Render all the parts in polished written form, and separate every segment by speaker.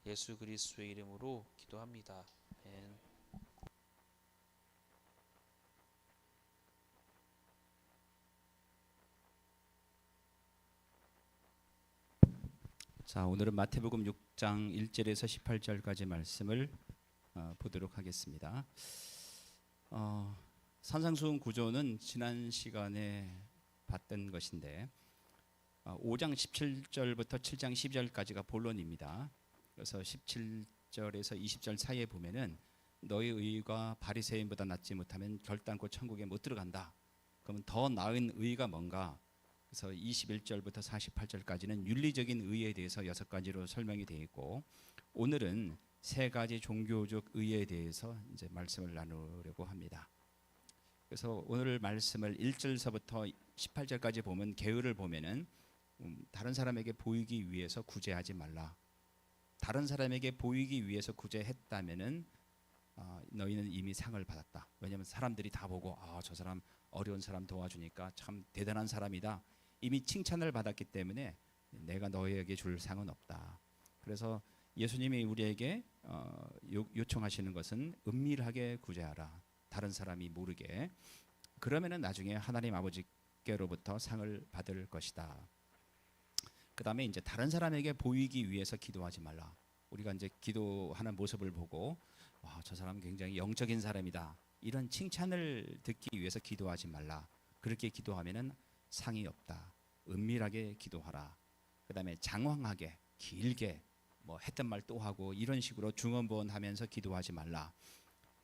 Speaker 1: 예수 그리스도의 이름으로 기도합니다. 아멘.
Speaker 2: 자, 오늘은 마태복음 6장 1절에서 18절까지 말씀을 보도록 하겠습니다. 산상수훈 구조는 지난 시간에 봤던 것인데 5장 17절부터 7장 12절까지가 본론입니다. 그래서 17절에서 20절 사이에 보면은 너희 의가 바리새인보다 낫지 못하면 결단코 천국에 못 들어간다. 그러면 더 나은 의가 뭔가? 그래서 21절부터 48절까지는 윤리적인 의에 대해서 6가지로 설명이 되어 있고, 오늘은 3가지 종교적 의에 대해서 이제 말씀을 나누려고 합니다. 그래서 오늘 말씀을 1절서부터 18절까지 보면 계율을 보면은 다른 사람에게 보이기 위해서 구제하지 말라. 다른 사람에게 보이기 위해서 구제했다면은 너희는 이미 상을 받았다. 왜냐하면 사람들이 다 보고 저 사람 어려운 사람 도와주니까 참 대단한 사람이다. 이미 칭찬을 받았기 때문에 내가 너희에게 줄 상은 없다. 그래서 예수님이 우리에게 요청하시는 것은 은밀하게 구제하라. 다른 사람이 모르게. 그러면은 나중에 하나님 아버지께로부터 상을 받을 것이다. 그 다음에 이제 다른 사람에게 보이기 위해서 기도하지 말라. 우리가 이제 기도하는 모습을 보고 저 사람 굉장히 영적인 사람이다. 이런 칭찬을 듣기 위해서 기도하지 말라. 그렇게 기도하면은 상이 없다. 은밀하게 기도하라. 그 다음에 장황하게 길게 뭐 했던 말 또 하고 이런 식으로 중언부언하면서 기도하지 말라.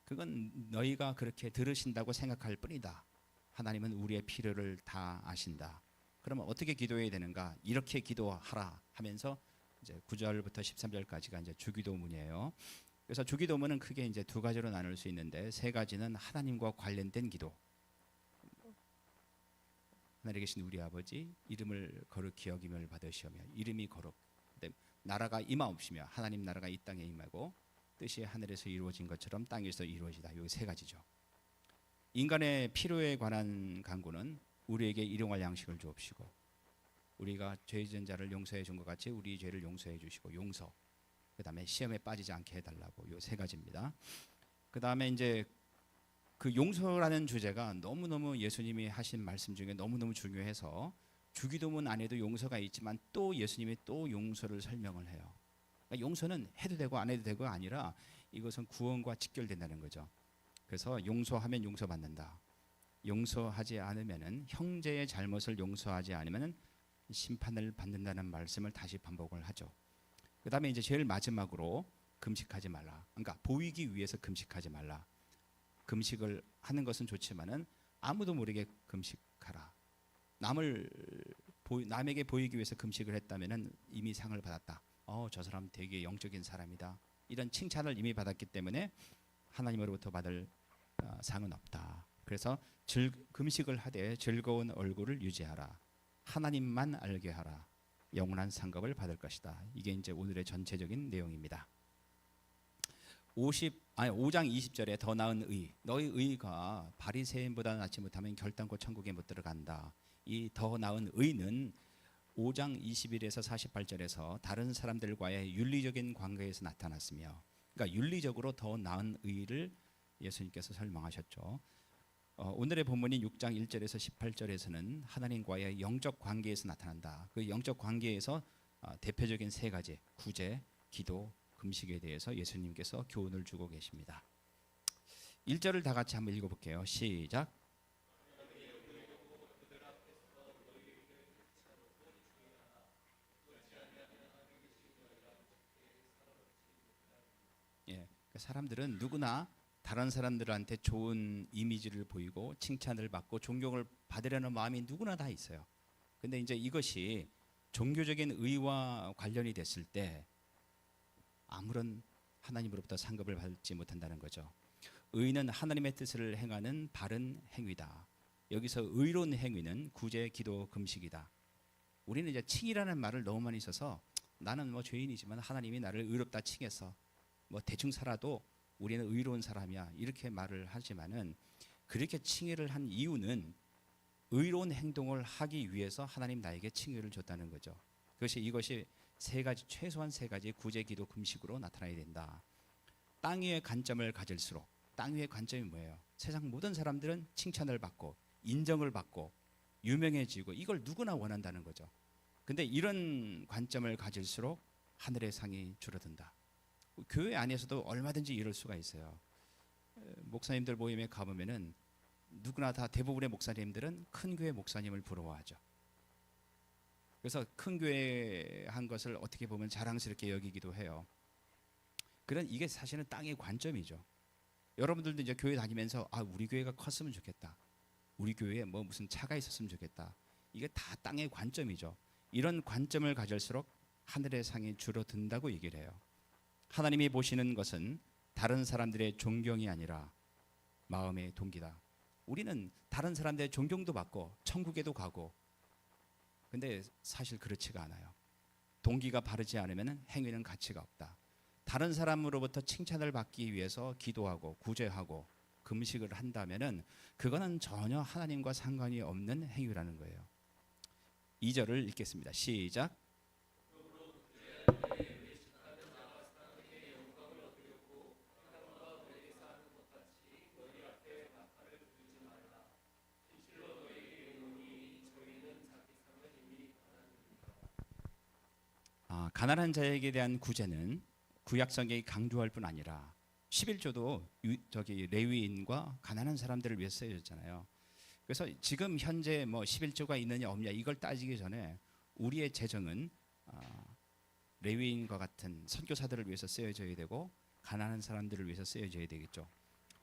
Speaker 2: 그건 너희가 그렇게 들으신다고 생각할 뿐이다. 하나님은 우리의 필요를 다 아신다. 그러면 어떻게 기도해야 되는가? 이렇게 기도하라 하면서 이제 9절부터 13절까지가 이제 주기도문이에요. 그래서 주기도문은 크게 이제 2가지로 나눌 수 있는데 3가지는 하나님과 관련된 기도. 하늘에 계신 우리 아버지 이름을 거룩히 여김을 받으시오며 이름이 거룩. 나라가 임하옵시며 하나님 나라가 이 땅에 임하고 뜻이 하늘에서 이루어진 것처럼 땅에서 이루어지다. 요 3가지죠. 인간의 필요에 관한 간구는 우리에게 일용할 양식을 주옵시고, 우리가 죄진 자를 용서해 준 것 같이 우리 죄를 용서해 주시고, 용서. 그 다음에 시험에 빠지지 않게 해달라고. 요 3가지입니다. 그 다음에 이제 그 용서라는 주제가 너무너무 예수님이 하신 말씀 중에 너무너무 중요해서 주기도문 안에도 용서가 있지만 또 예수님이 또 용서를 설명을 해요. 그러니까 용서는 해도 되고 안 해도 되고가 아니라 이것은 구원과 직결된다는 거죠. 그래서 용서하면 용서받는다. 용서하지 않으면은 형제의 잘못을 용서하지 않으면은 심판을 받는다는 말씀을 다시 반복을 하죠. 그 다음에 이제 제일 마지막으로 금식하지 말라. 그러니까 보이기 위해서 금식하지 말라. 금식을 하는 것은 좋지만은 아무도 모르게 금식하라. 남에게 보이기 위해서 금식을 했다면은 이미 상을 받았다. 저 사람 되게 영적인 사람이다. 이런 칭찬을 이미 받았기 때문에 하나님으로부터 받을 상은 없다. 그래서 금식을 하되 즐거운 얼굴을 유지하라. 하나님만 알게 하라. 영원한 상급을 받을 것이다. 이게 이제 오늘의 전체적인 내용입니다. 5장 20절에 더 나은 의, 너희 의가 바리새인보다 낫지 못하면 결단코 천국에 못 들어간다. 이 더 나은 의는 5장 21에서 48절에서 다른 사람들과의 윤리적인 관계에서 나타났으며, 그러니까 윤리적으로 더 나은 의를 예수님께서 설명하셨죠. 오늘의 본문인 6장 1절에서 18절에서는 하나님과의 영적 관계에서 나타난다. 그 영적 관계에서 대표적인 3가지, 구제, 기도, 금식에 대해서 예수님께서 교훈을 주고 계십니다. 1절을 다 같이 한번 읽어볼게요. 시작. 예, 사람들은 누구나 다른 사람들한테 좋은 이미지를 보이고 칭찬을 받고 존경을 받으려는 마음이 누구나 다 있어요. 근데 이제 이것이 종교적인 의와 관련이 됐을 때 아무런 하나님으로부터 상급을 받지 못한다는 거죠. 의는 하나님의 뜻을 행하는 바른 행위다. 여기서 의로운 행위는 구제, 기도, 금식이다. 우리는 이제 칭이라는 말을 너무 많이 써서 나는 뭐 죄인이지만 하나님이 나를 의롭다 칭해서 뭐 대충 살아도 우리는 의로운 사람이야 이렇게 말을 하지만은, 그렇게 칭의를 한 이유는 의로운 행동을 하기 위해서 하나님 나에게 칭의를 줬다는 거죠. 이것이 세 가지, 최소한 세 가지 구제, 기도, 금식으로 나타나야 된다. 땅 위의 관점을 가질수록, 땅 위의 관점이 뭐예요? 세상 모든 사람들은 칭찬을 받고 인정을 받고 유명해지고 이걸 누구나 원한다는 거죠. 근데 이런 관점을 가질수록 하늘의 상이 줄어든다. 교회 안에서도 얼마든지 이럴 수가 있어요. 목사님들 모임에 가보면은 누구나 다 대부분의 목사님들은 큰 교회 목사님을 부러워하죠. 그래서 큰 교회 한 것을 어떻게 보면 자랑스럽게 여기기도 해요. 그런 이게 사실은 땅의 관점이죠. 여러분들도 이제 교회 다니면서 아 우리 교회가 컸으면 좋겠다. 우리 교회에 뭐 무슨 차가 있었으면 좋겠다. 이게 다 땅의 관점이죠. 이런 관점을 가질수록 하늘의 상이 줄어든다고 얘기를 해요. 하나님이 보시는 것은 다른 사람들의 존경이 아니라 마음의 동기다. 우리는 다른 사람들의 존경도 받고 천국에도 가고, 근데 사실 그렇지가 않아요. 동기가 바르지 않으면 행위는 가치가 없다. 다른 사람으로부터 칭찬을 받기 위해서 기도하고 구제하고 금식을 한다면은 그거는 전혀 하나님과 상관이 없는 행위라는 거예요. 2절을 읽겠습니다. 시작. 가난한 자에게 대한 구제는 구약성경이 강조할 뿐 아니라 11조도 저기 레위인과 가난한 사람들을 위해 쓰여졌잖아요. 그래서 지금 현재 뭐 11조가 있느냐 없느냐 이걸 따지기 전에 우리의 재정은 레위인과 같은 선교사들을 위해서 쓰여져야 되고 가난한 사람들을 위해서 쓰여져야 되겠죠.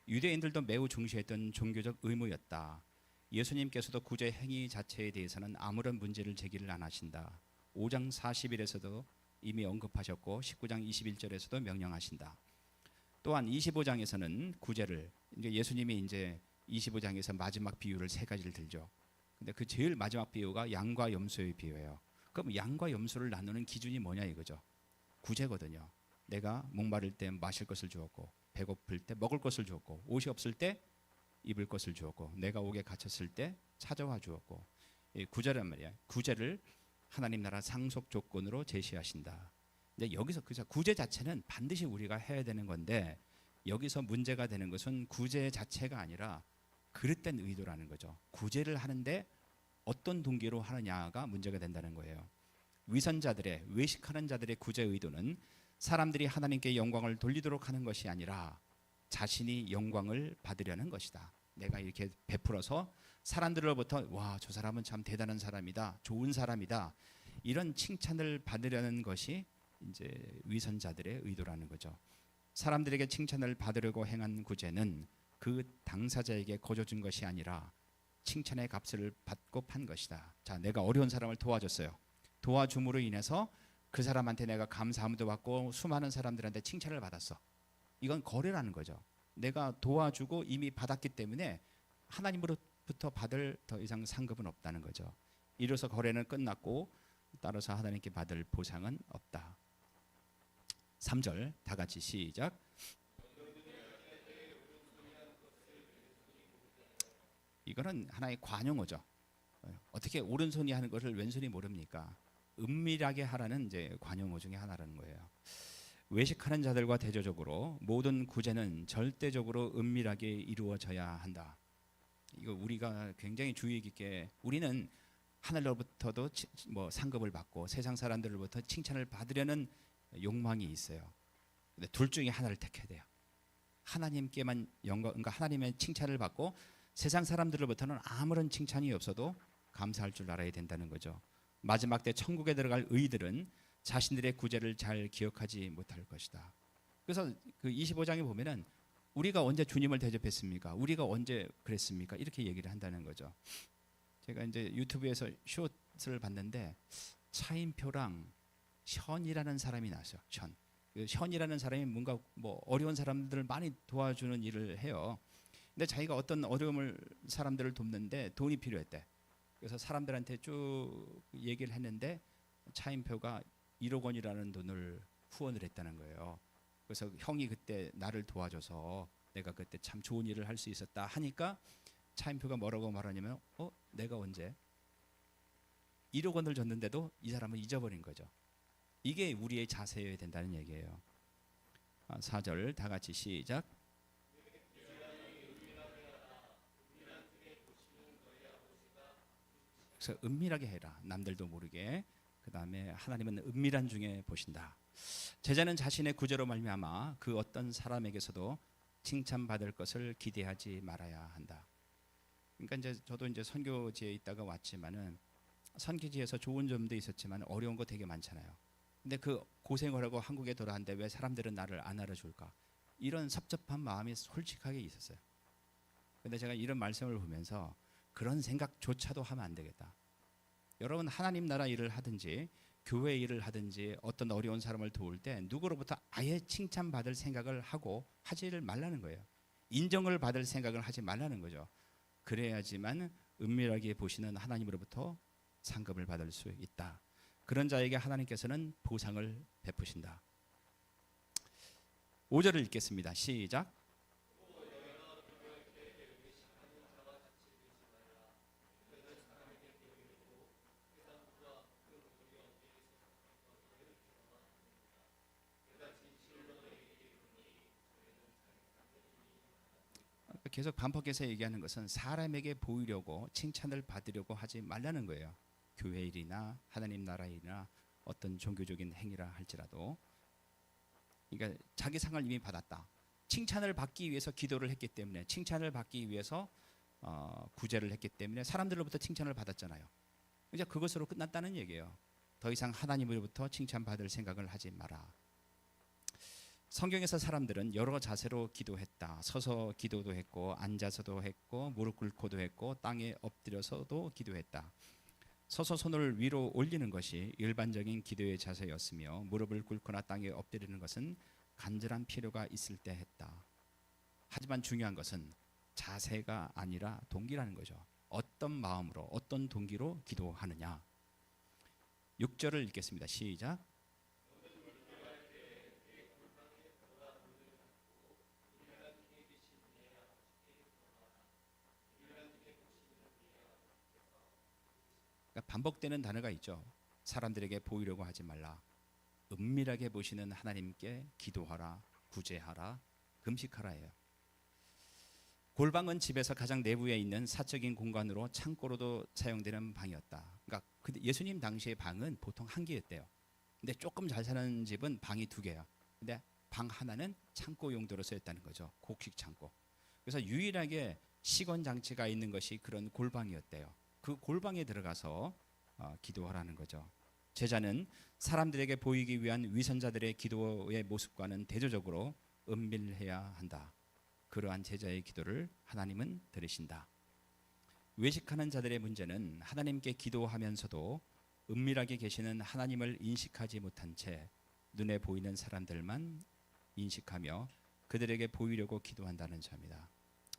Speaker 2: 유대인들도 매우 중시했던 종교적 의무였다. 예수님께서도 구제 행위 자체에 대해서는 아무런 문제를 제기를 안 하신다. 5장 40일에서도 이미 언급하셨고 19장 21절에서도 명령하신다. 또한 25장에서는 구제를 이제 예수님이 이제 25장에서 마지막 비유를 세 가지를 들죠. 근데 그 제일 마지막 비유가 양과 염소의 비유예요. 그럼 양과 염소를 나누는 기준이 뭐냐 이거죠. 구제거든요. 내가 목마를 때 마실 것을 주었고 배고플 때 먹을 것을 주었고 옷이 없을 때 입을 것을 주었고 내가 옥에 갇혔을 때 찾아와 주었고, 구제란 말이야. 구제를 하나님 나라 상속 조건으로 제시하신다. 근데 여기서 그 구제 자체는 반드시 우리가 해야 되는 건데 여기서 문제가 되는 것은 구제 자체가 아니라 그릇된 의도라는 거죠. 구제를 하는데 어떤 동기로 하느냐가 문제가 된다는 거예요. 위선자들의 외식하는 자들의 구제 의도는 사람들이 하나님께 영광을 돌리도록 하는 것이 아니라 자신이 영광을 받으려는 것이다. 내가 이렇게 베풀어서 사람들로부터 와, 저 사람은 참 대단한 사람이다, 좋은 사람이다, 이런 칭찬을 받으려는 것이 이제 위선자들의 의도라는 거죠. 사람들에게 칭찬을 받으려고 행한 구제는 그 당사자에게 거저 준 것이 아니라 칭찬의 값을 받고 판 것이다. 자, 내가 어려운 사람을 도와줬어요. 도와줌으로 인해서 그 사람한테 내가 감사함도 받고 수많은 사람들한테 칭찬을 받았어. 이건 거래라는 거죠. 내가 도와주고 이미 받았기 때문에 하나님으로부터 받을 더 이상 상급은 없다는 거죠. 이로써 거래는 끝났고 따라서 하나님께 받을 보상은 없다. 3절 다 같이 시작. 이거는 하나의 관용어죠. 어떻게 오른손이 하는 것을 왼손이 모릅니까? 은밀하게 하라는 이제 관용어 중에 하나라는 거예요. 외식하는 자들과 대조적으로 모든 구제는 절대적으로 은밀하게 이루어져야 한다. 이거 우리가 굉장히 주의 깊게, 우리는 하늘로부터도 뭐 상급을 받고 세상 사람들로부터 칭찬을 받으려는 욕망이 있어요. 근데 둘 중에 하나를 택해야 돼요. 하나님께만 영광, 그러니까 하나님의 칭찬을 받고 세상 사람들로부터는 아무런 칭찬이 없어도 감사할 줄 알아야 된다는 거죠. 마지막 때 천국에 들어갈 의들은 자신들의 구제를 잘 기억하지 못할 것이다. 그래서 그 25장에 보면은 우리가 언제 주님을 대접했습니까? 우리가 언제 그랬습니까? 이렇게 얘기를 한다는 거죠. 제가 이제 유튜브에서 숏을 봤는데 차인표랑 션이라는 사람이 나왔어요. 션. 그 션이라는 사람이 뭔가 뭐 어려운 사람들을 많이 도와주는 일을 해요. 근데 자기가 어떤 어려움을 사람들을 돕는데 돈이 필요했대. 그래서 사람들한테 쭉 얘기를 했는데 차인표가 1억 원이라는 돈을 후원을 했다는 거예요. 그래서 형이 그때 나를 도와줘서 내가 그때 참 좋은 일을 할 수 있었다 하니까 차인표가 뭐라고 말하냐면 내가 언제 1억 원을 줬는데도 이 사람은 잊어버린 거죠. 이게 우리의 자세여야 된다는 얘기예요. 4절 다 같이 시작. 그래서 은밀하게 해라. 남들도 모르게. 그 다음에 하나님은 은밀한 중에 보신다. 제자는 자신의 구제로 말미암아 그 어떤 사람에게서도 칭찬받을 것을 기대하지 말아야 한다. 그러니까 이제 저도 이제 선교지에 있다가 왔지만은 선교지에서 좋은 점도 있었지만 어려운 거 되게 많잖아요. 근데 그 고생을 하고 한국에 돌아왔는데 왜 사람들은 나를 안 알아줄까? 이런 섭섭한 마음이 솔직하게 있었어요. 근데 제가 이런 말씀을 보면서 그런 생각조차도 하면 안 되겠다. 여러분 하나님 나라 일을 하든지 교회 일을 하든지 어떤 어려운 사람을 도울 때 누구로부터 아예 칭찬받을 생각을 하고 하지를 말라는 거예요. 인정을 받을 생각을 하지 말라는 거죠. 그래야지만 은밀하게 보시는 하나님으로부터 상급을 받을 수 있다. 그런 자에게 하나님께서는 보상을 베푸신다. 5절을 읽겠습니다. 시작. 계속 반복해서 얘기하는 것은 사람에게 보이려고 칭찬을 받으려고 하지 말라는 거예요. 교회 일이나 하나님 나라 일이나 어떤 종교적인 행위라 할지라도. 그러니까 자기 상을 이미 받았다. 칭찬을 받기 위해서 기도를 했기 때문에, 칭찬을 받기 위해서 구제를 했기 때문에 사람들로부터 칭찬을 받았잖아요. 이제 그것으로 끝났다는 얘기예요. 더 이상 하나님으로부터 칭찬받을 생각을 하지 마라. 성경에서 사람들은 여러 자세로 기도했다. 서서 기도도 했고, 앉아서도 했고, 무릎 꿇고도 했고, 땅에 엎드려서도 기도했다. 서서 손을 위로 올리는 것이 일반적인 기도의 자세였으며, 무릎을 꿇거나 땅에 엎드리는 것은 간절한 필요가 있을 때 했다. 하지만 중요한 것은 자세가 아니라 동기라는 거죠. 어떤 마음으로, 어떤 동기로 기도하느냐. 6절을 읽겠습니다. 시작. 그러니까 반복되는 단어가 있죠. 사람들에게 보이려고 하지 말라. 은밀하게 보시는 하나님께 기도하라, 구제하라, 금식하라예요. 골방은 집에서 가장 내부에 있는 사적인 공간으로 창고로도 사용되는 방이었다. 그러니까 예수님 당시의 방은 보통 한 개였대요. 근데 조금 잘 사는 집은 방이 두 개야. 근데 방 하나는 창고 용도로 쓰였다는 거죠. 곡식 창고. 그래서 유일하게 시건 장치가 있는 것이 그런 골방이었대요. 그 골방에 들어가서 기도하라는 거죠. 제자는 사람들에게 보이기 위한 위선자들의 기도의 모습과는 대조적으로 은밀해야 한다. 그러한 제자의 기도를 하나님은 들으신다. 외식하는 자들의 문제는 하나님께 기도하면서도 은밀하게 계시는 하나님을 인식하지 못한 채 눈에 보이는 사람들만 인식하며 그들에게 보이려고 기도한다는 점이다.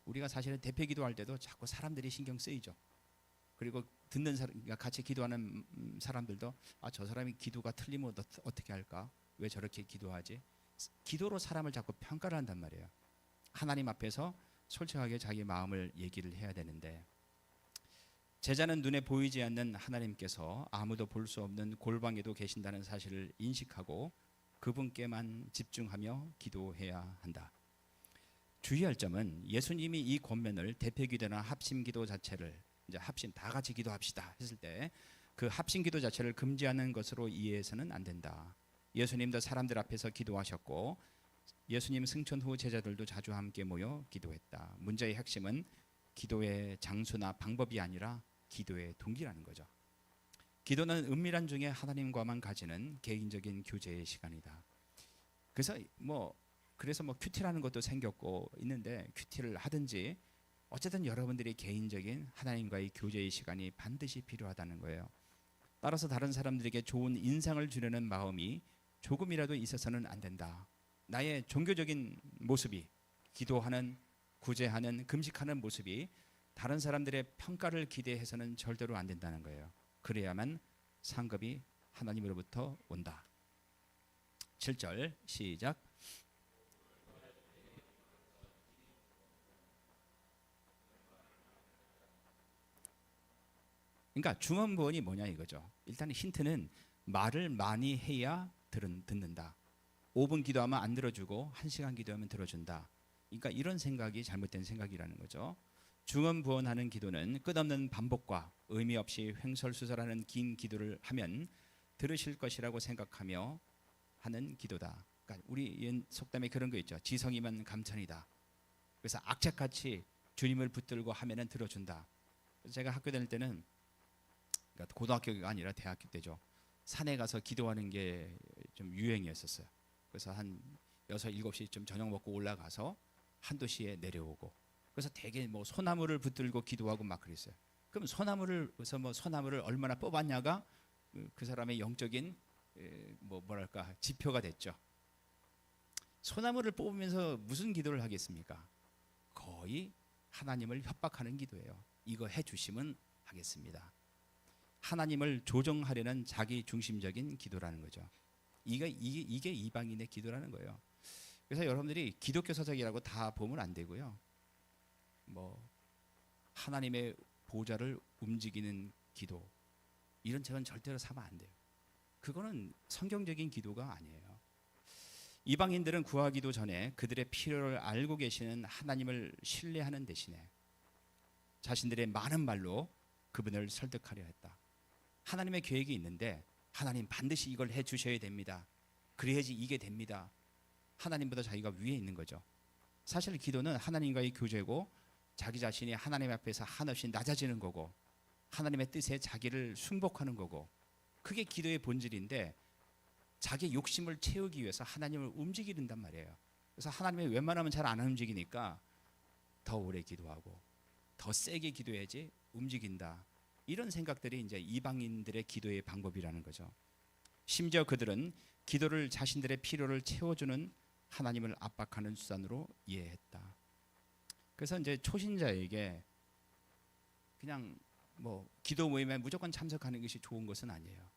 Speaker 2: 우리가 사실은 대표 기도할 때도 자꾸 사람들이 신경 쓰이죠. 그리고 듣는 사람, 같이 기도하는 사람들도 저 사람이 기도가 틀리면 어떻게 할까? 왜 저렇게 기도하지? 기도로 사람을 자꾸 평가를 한단 말이에요. 하나님 앞에서 솔직하게 자기 마음을 얘기를 해야 되는데, 제자는 눈에 보이지 않는 하나님께서 아무도 볼 수 없는 골방에도 계신다는 사실을 인식하고 그분께만 집중하며 기도해야 한다. 주의할 점은 예수님이 이 권면을 대표기도나 합심기도 자체를 이제 합심 다 같이 기도합시다 했을 때 그 합심기도 자체를 금지하는 것으로 이해해서는 안 된다. 예수님도 사람들 앞에서 기도하셨고 예수님 승천 후 제자들도 자주 함께 모여 기도했다. 문제의 핵심은 기도의 장소나 방법이 아니라 기도의 동기라는 거죠. 기도는 은밀한 중에 하나님과만 가지는 개인적인 교제의 시간이다. 그래서 큐티라는 것도 생겼고 있는데 큐티를 하든지 어쨌든 여러분들이 개인적인 하나님과의 교제의 시간이 반드시 필요하다는 거예요. 따라서 다른 사람들에게 좋은 인상을 주려는 마음이 조금이라도 있어서는 안 된다. 나의 종교적인 모습이, 기도하는, 구제하는, 금식하는 모습이 다른 사람들의 평가를 기대해서는 절대로 안 된다는 거예요. 그래야만 상급이 하나님으로부터 온다. 7절 시작. 그러니까 중원부원이 뭐냐 이거죠. 일단 힌트는 말을 많이 해야 듣는다. 5분 기도하면 안 들어주고 1시간 기도하면 들어준다. 그러니까 이런 생각이 잘못된 생각이라는 거죠. 중언부언하는 기도는 끝없는 반복과 의미 없이 횡설수설하는 긴 기도를 하면 들으실 것이라고 생각하며 하는 기도다. 그러니까 우리 속담에 그런 거 있죠. 지성이면 감천이다. 그래서 악착같이 주님을 붙들고 하면은 들어준다. 제가 학교 다닐 때는, 그러니까 고등학교가 아니라 대학교 때죠. 산에 가서 기도하는 게 좀 유행이었었어요. 그래서 한 6, 7시쯤 저녁 먹고 올라가서 한두 시에 내려오고, 그래서 되게 뭐 소나무를 붙들고 기도하고 막 그랬어요. 그럼 소나무를 얼마나 뽑았냐가 그 사람의 영적인 뭐랄까 지표가 됐죠. 소나무를 뽑으면서 무슨 기도를 하겠습니까? 거의 하나님을 협박하는 기도예요. 이거 해주시면 하겠습니다. 하나님을 조정하려는 자기 중심적인 기도라는 거죠. 이게 이방인의 기도라는 거예요. 그래서 여러분들이 기독교 서적이라고 다 보면 안 되고요. 뭐 하나님의 보좌를 움직이는 기도, 이런 책은 절대로 사면 안 돼요. 그거는 성경적인 기도가 아니에요. 이방인들은 구하기도 전에 그들의 필요를 알고 계시는 하나님을 신뢰하는 대신에 자신들의 많은 말로 그분을 설득하려 했다. 하나님의 계획이 있는데 하나님 반드시 이걸 해주셔야 됩니다. 그래야지 이게 됩니다. 하나님보다 자기가 위에 있는 거죠. 사실 기도는 하나님과의 교제고 자기 자신이 하나님 앞에서 한없이 낮아지는 거고 하나님의 뜻에 자기를 순복하는 거고, 그게 기도의 본질인데 자기 욕심을 채우기 위해서 하나님을 움직이는단 말이에요. 그래서 하나님이 웬만하면 잘 안 움직이니까 더 오래 기도하고 더 세게 기도해야지 움직인다. 이런 생각들이 이제 이방인들의 기도의 방법이라는 거죠. 심지어 그들은 기도를 자신들의 필요를 채워주는 하나님을 압박하는 수단으로 이해했다. 그래서 이제 초신자에게 그냥 뭐 기도 모임에 무조건 참석하는 것이 좋은 것은 아니에요.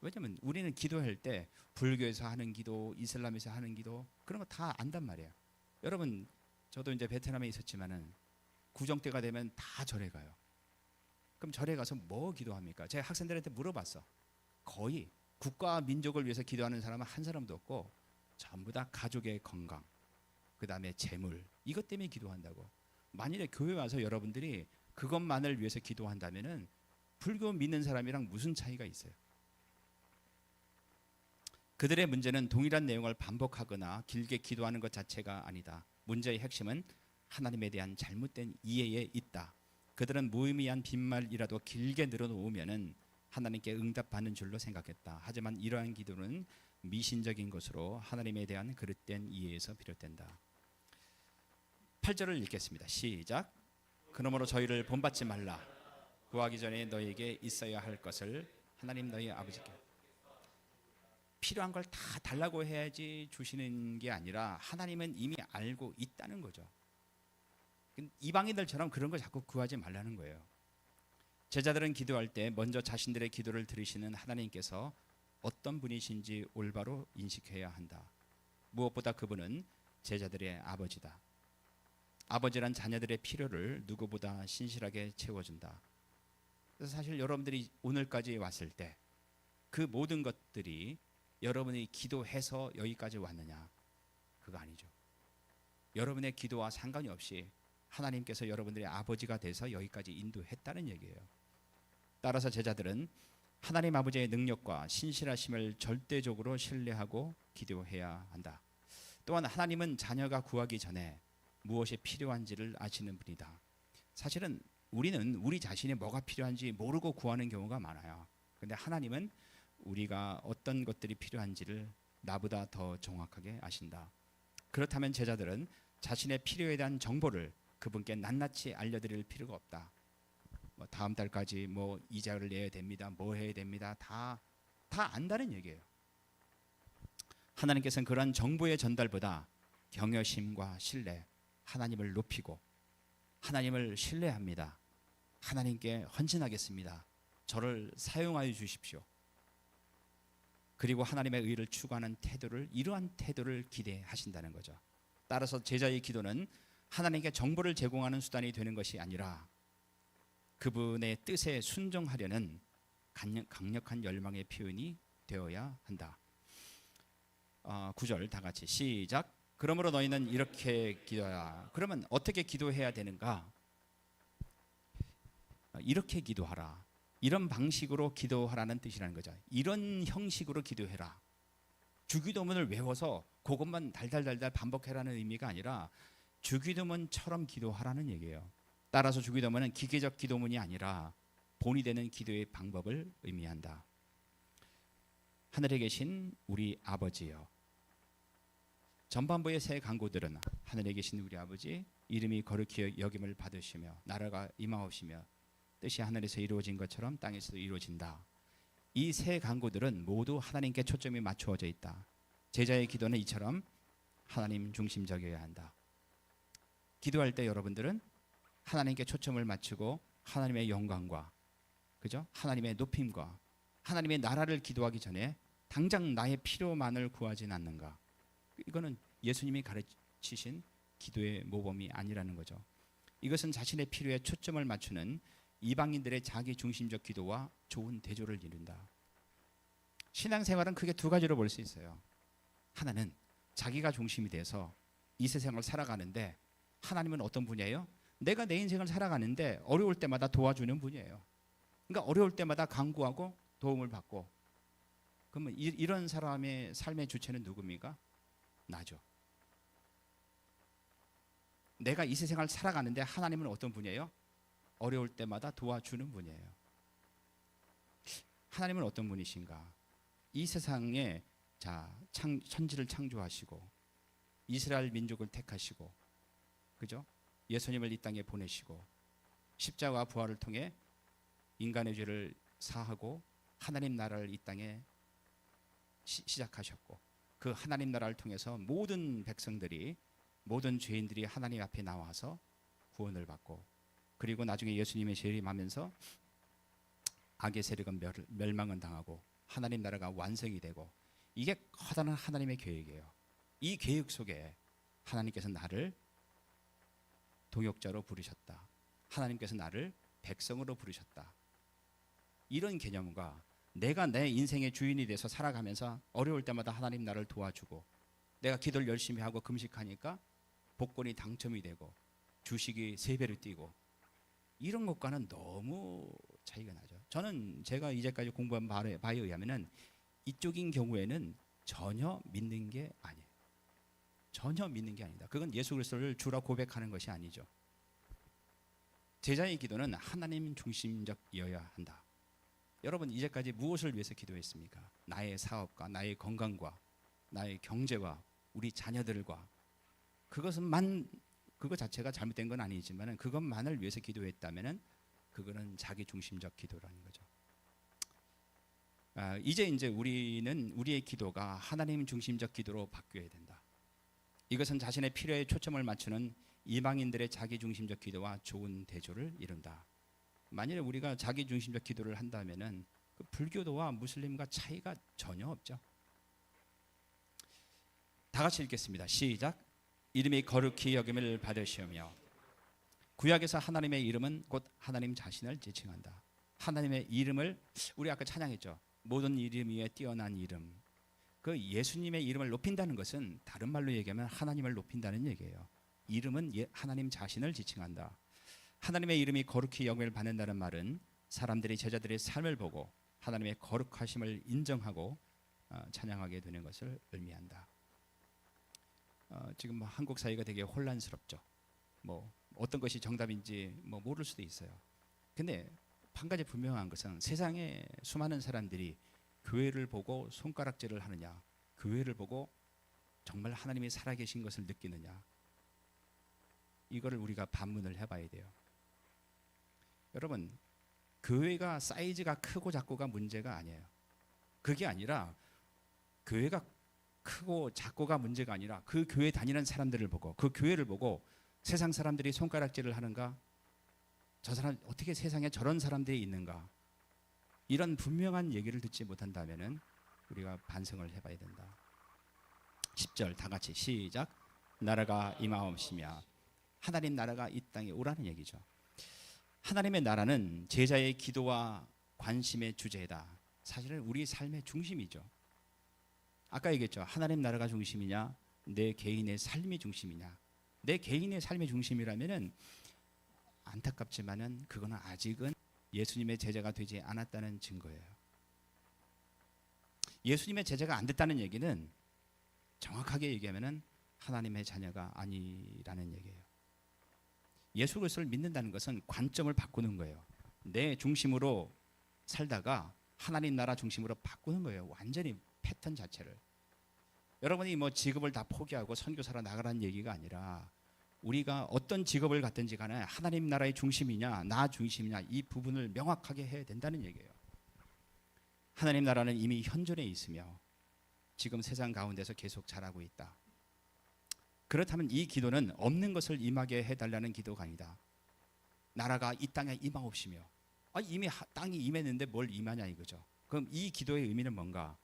Speaker 2: 왜냐하면 우리는 기도할 때 불교에서 하는 기도, 이슬람에서 하는 기도 그런 거 다 안단 말이에요. 여러분, 저도 이제 베트남에 있었지만은 구정 때가 되면 다 절에 가요. 그럼 절에 가서 뭐 기도합니까? 제가 학생들한테 물어봤어. 거의 국가와 민족을 위해서 기도하는 사람은 한 사람도 없고 전부 다 가족의 건강, 그 다음에 재물, 이것 때문에 기도한다고. 만일에 교회 와서 여러분들이 그것만을 위해서 기도한다면은 불교 믿는 사람이랑 무슨 차이가 있어요? 그들의 문제는 동일한 내용을 반복하거나 길게 기도하는 것 자체가 아니다. 문제의 핵심은 하나님에 대한 잘못된 이해에 있다. 그들은 무의미한 빈말이라도 길게 늘어놓으면은 하나님께 응답받는 줄로 생각했다. 하지만 이러한 기도는 미신적인 것으로 하나님에 대한 그릇된 이해에서 비롯된다. 8절을 읽겠습니다. 시작. 그러므로 저희를 본받지 말라. 구하기 전에 너희에게 있어야 할 것을 하나님 너희 아버지께. 필요한 걸 다 달라고 해야지 주시는 게 아니라 하나님은 이미 알고 있다는 거죠. 이방인들처럼 그런 걸 자꾸 구하지 말라는 거예요. 제자들은 기도할 때 먼저 자신들의 기도를 들으시는 하나님께서 어떤 분이신지 올바로 인식해야 한다. 무엇보다 그분은 제자들의 아버지다. 아버지란 자녀들의 필요를 누구보다 신실하게 채워준다. 그래서 사실 여러분들이 오늘까지 왔을 때 그 모든 것들이 여러분이 기도해서 여기까지 왔느냐? 그거 아니죠. 여러분의 기도와 상관이 없이 하나님께서 여러분들의 아버지가 돼서 여기까지 인도했다는 얘기예요. 따라서 제자들은 하나님 아버지의 능력과 신실하심을 절대적으로 신뢰하고 기도해야 한다. 또한 하나님은 자녀가 구하기 전에 무엇이 필요한지를 아시는 분이다. 사실은 우리는 우리 자신이 뭐가 필요한지 모르고 구하는 경우가 많아요. 근데 하나님은 우리가 어떤 것들이 필요한지를 나보다 더 정확하게 아신다. 그렇다면 제자들은 자신의 필요에 대한 정보를 그분께 낱낱이 알려드릴 필요가 없다. 뭐 다음 달까지 뭐 이자를 내야 됩니다. 뭐 해야 됩니다. 다 안다는 얘기예요. 하나님께서는 그러한 정보의 전달보다 경외심과 신뢰, 하나님을 높이고 하나님을 신뢰합니다. 하나님께 헌신하겠습니다. 저를 사용하여 주십시오. 그리고 하나님의 의를 추구하는 태도를, 이러한 태도를 기대하신다는 거죠. 따라서 제자의 기도는 하나님께 정보를 제공하는 수단이 되는 것이 아니라 그분의 뜻에 순종하려는 강력한 열망의 표현이 되어야 한다. 9절 다 같이 시작. 그러므로 너희는 이렇게 기도하라. 그러면 어떻게 기도해야 되는가? 이렇게 기도하라. 이런 방식으로 기도하라는 뜻이라는 거죠. 이런 형식으로 기도해라. 주기도문을 외워서 그것만 달달달달 반복해라는 의미가 아니라 주기도문처럼 기도하라는 얘기예요. 따라서 주기도문은 기계적 기도문이 아니라 본이 되는 기도의 방법을 의미한다. 하늘에 계신 우리 아버지여. 전반부의 새 강구들은 하늘에 계신 우리 아버지 이름이 거룩히 여김을 받으시며 나라가 임하옵시며 뜻이 하늘에서 이루어진 것처럼 땅에서도 이루어진다. 이 세 강구들은 모두 하나님께 초점이 맞추어져 있다. 제자의 기도는 이처럼 하나님 중심적이어야 한다. 기도할 때 여러분들은 하나님께 초점을 맞추고 하나님의 영광과 그죠? 하나님의 높임과 하나님의 나라를 기도하기 전에 당장 나의 필요만을 구하진 않는가? 이거는 예수님이 가르치신 기도의 모범이 아니라는 거죠. 이것은 자신의 필요에 초점을 맞추는 이방인들의 자기 중심적 기도와 좋은 대조를 이룬다. 신앙생활은 크게 두 가지로 볼 수 있어요. 하나는 자기가 중심이 돼서 이 세상을 살아가는데 하나님은 어떤 분이에요? 내가 내 인생을 살아가는데 어려울 때마다 도와주는 분이에요. 그러니까 어려울 때마다 간구하고 도움을 받고. 그러면 이런 사람의 삶의 주체는 누굽니까? 나죠. 내가 이 세상을 살아가는데 하나님은 어떤 분이에요? 어려울 때마다 도와주는 분이에요. 하나님은 어떤 분이신가? 이 세상에 천지를 창조하시고 이스라엘 민족을 택하시고 그죠? 예수님을 이 땅에 보내시고 십자가 부활을 통해 인간의 죄를 사하고 하나님 나라를 이 땅에 시작하셨고 그 하나님 나라를 통해서 모든 백성들이 모든 죄인들이 하나님 앞에 나와서 구원을 받고 그리고 나중에 예수님의 재림하면서 악의 세력은 멸망은 당하고 하나님 나라가 완성이 되고 이게 커다란 하나님의 계획이에요. 이 계획 속에 하나님께서 나를 동역자로 부르셨다. 하나님께서 나를 백성으로 부르셨다. 이런 개념과 내가 내 인생의 주인이 돼서 살아가면서 어려울 때마다 하나님 나를 도와주고 내가 기도를 열심히 하고 금식하니까 복권이 당첨이 되고 주식이 3배로 뛰고 이런 것과는 너무 차이가 나죠. 저는 제가 이제까지 공부한 바에 의하면은 이쪽인 경우에는 전혀 믿는 게 아니에요. 전혀 믿는 게 아니다. 그건 예수 그리스도를 주라 고백하는 것이 아니죠. 제자의 기도는 하나님 중심적이어야 한다. 여러분 이제까지 무엇을 위해서 기도했습니까? 나의 사업과 나의 건강과 나의 경제와 우리 자녀들과 그거 자체가 잘못된 건 아니지만 그것만을 위해서 기도했다면은 그거는 자기 중심적 기도라는 거죠. 이제 우리는 우리의 기도가 하나님 중심적 기도로 바뀌어야 된다. 이것은 자신의 필요에 초점을 맞추는 이방인들의 자기 중심적 기도와 좋은 대조를 이룬다. 만약에 우리가 자기 중심적 기도를 한다면은 그 불교도와 무슬림과 차이가 전혀 없죠. 다 같이 읽겠습니다. 시작. 이름이 거룩히 여김을 받으시오며. 구약에서 하나님의 이름은 곧 하나님 자신을 지칭한다. 하나님의 이름을 우리 아까 찬양했죠. 모든 이름 위에 뛰어난 이름. 그 예수님의 이름을 높인다는 것은 다른 말로 얘기하면 하나님을 높인다는 얘기예요. 이름은 하나님 자신을 지칭한다. 하나님의 이름이 거룩히 여김을 받는다는 말은 사람들이 제자들의 삶을 보고 하나님의 거룩하심을 인정하고 찬양하게 되는 것을 의미한다. 지금 한국 사회가 되게 혼란스럽죠. 어떤 것이 정답인지 모를 수도 있어요. 근데 한 가지 분명한 것은 세상에 수많은 사람들이 교회를 보고 손가락질을 하느냐, 교회를 보고 정말 하나님이 살아계신 것을 느끼느냐, 이거를 우리가 반문을 해봐야 돼요. 여러분, 교회가 사이즈가 크고 작고가 문제가 아니에요. 그게 아니라 교회가 크고 작고가 문제가 아니라 그 교회 다니는 사람들을 보고 그 교회를 보고 세상 사람들이 손가락질을 하는가? 저 사람 어떻게 세상에 저런 사람들이 있는가? 이런 분명한 얘기를 듣지 못한다면은 우리가 반성을 해봐야 된다. 10절 다 같이 시작. 나라가 임하옵시며. 하나님 나라가 이 땅에 오라는 얘기죠. 하나님의 나라는 제자의 기도와 관심의 주제다. 사실은 우리 삶의 중심이죠. 아까 얘기했죠. 하나님 나라가 중심이냐, 내 개인의 삶이 중심이냐. 내 개인의 삶의 중심이라면은 안타깝지만은 그거는 아직은 예수님의 제자가 되지 않았다는 증거예요. 예수님의 제자가 안 됐다는 얘기는 정확하게 얘기하면은 하나님의 자녀가 아니라는 얘기예요. 예수 그리스도를 믿는다는 것은 관점을 바꾸는 거예요. 내 중심으로 살다가 하나님 나라 중심으로 바꾸는 거예요. 완전히 패턴 자체를. 여러분이 뭐 직업을 다 포기하고 선교사로 나가라는 얘기가 아니라 우리가 어떤 직업을 갖든지 간에 하나님 나라의 중심이냐 나 중심이냐 이 부분을 명확하게 해야 된다는 얘기예요. 하나님 나라는 이미 현존해 있으며 지금 세상 가운데서 계속 자라고 있다. 그렇다면 이 기도는 없는 것을 임하게 해달라는 기도가 아니다. 나라가 이 땅에 임하옵시며 이미 땅이 임했는데 뭘 임하냐 이거죠. 그럼 이 기도의 의미는 뭔가?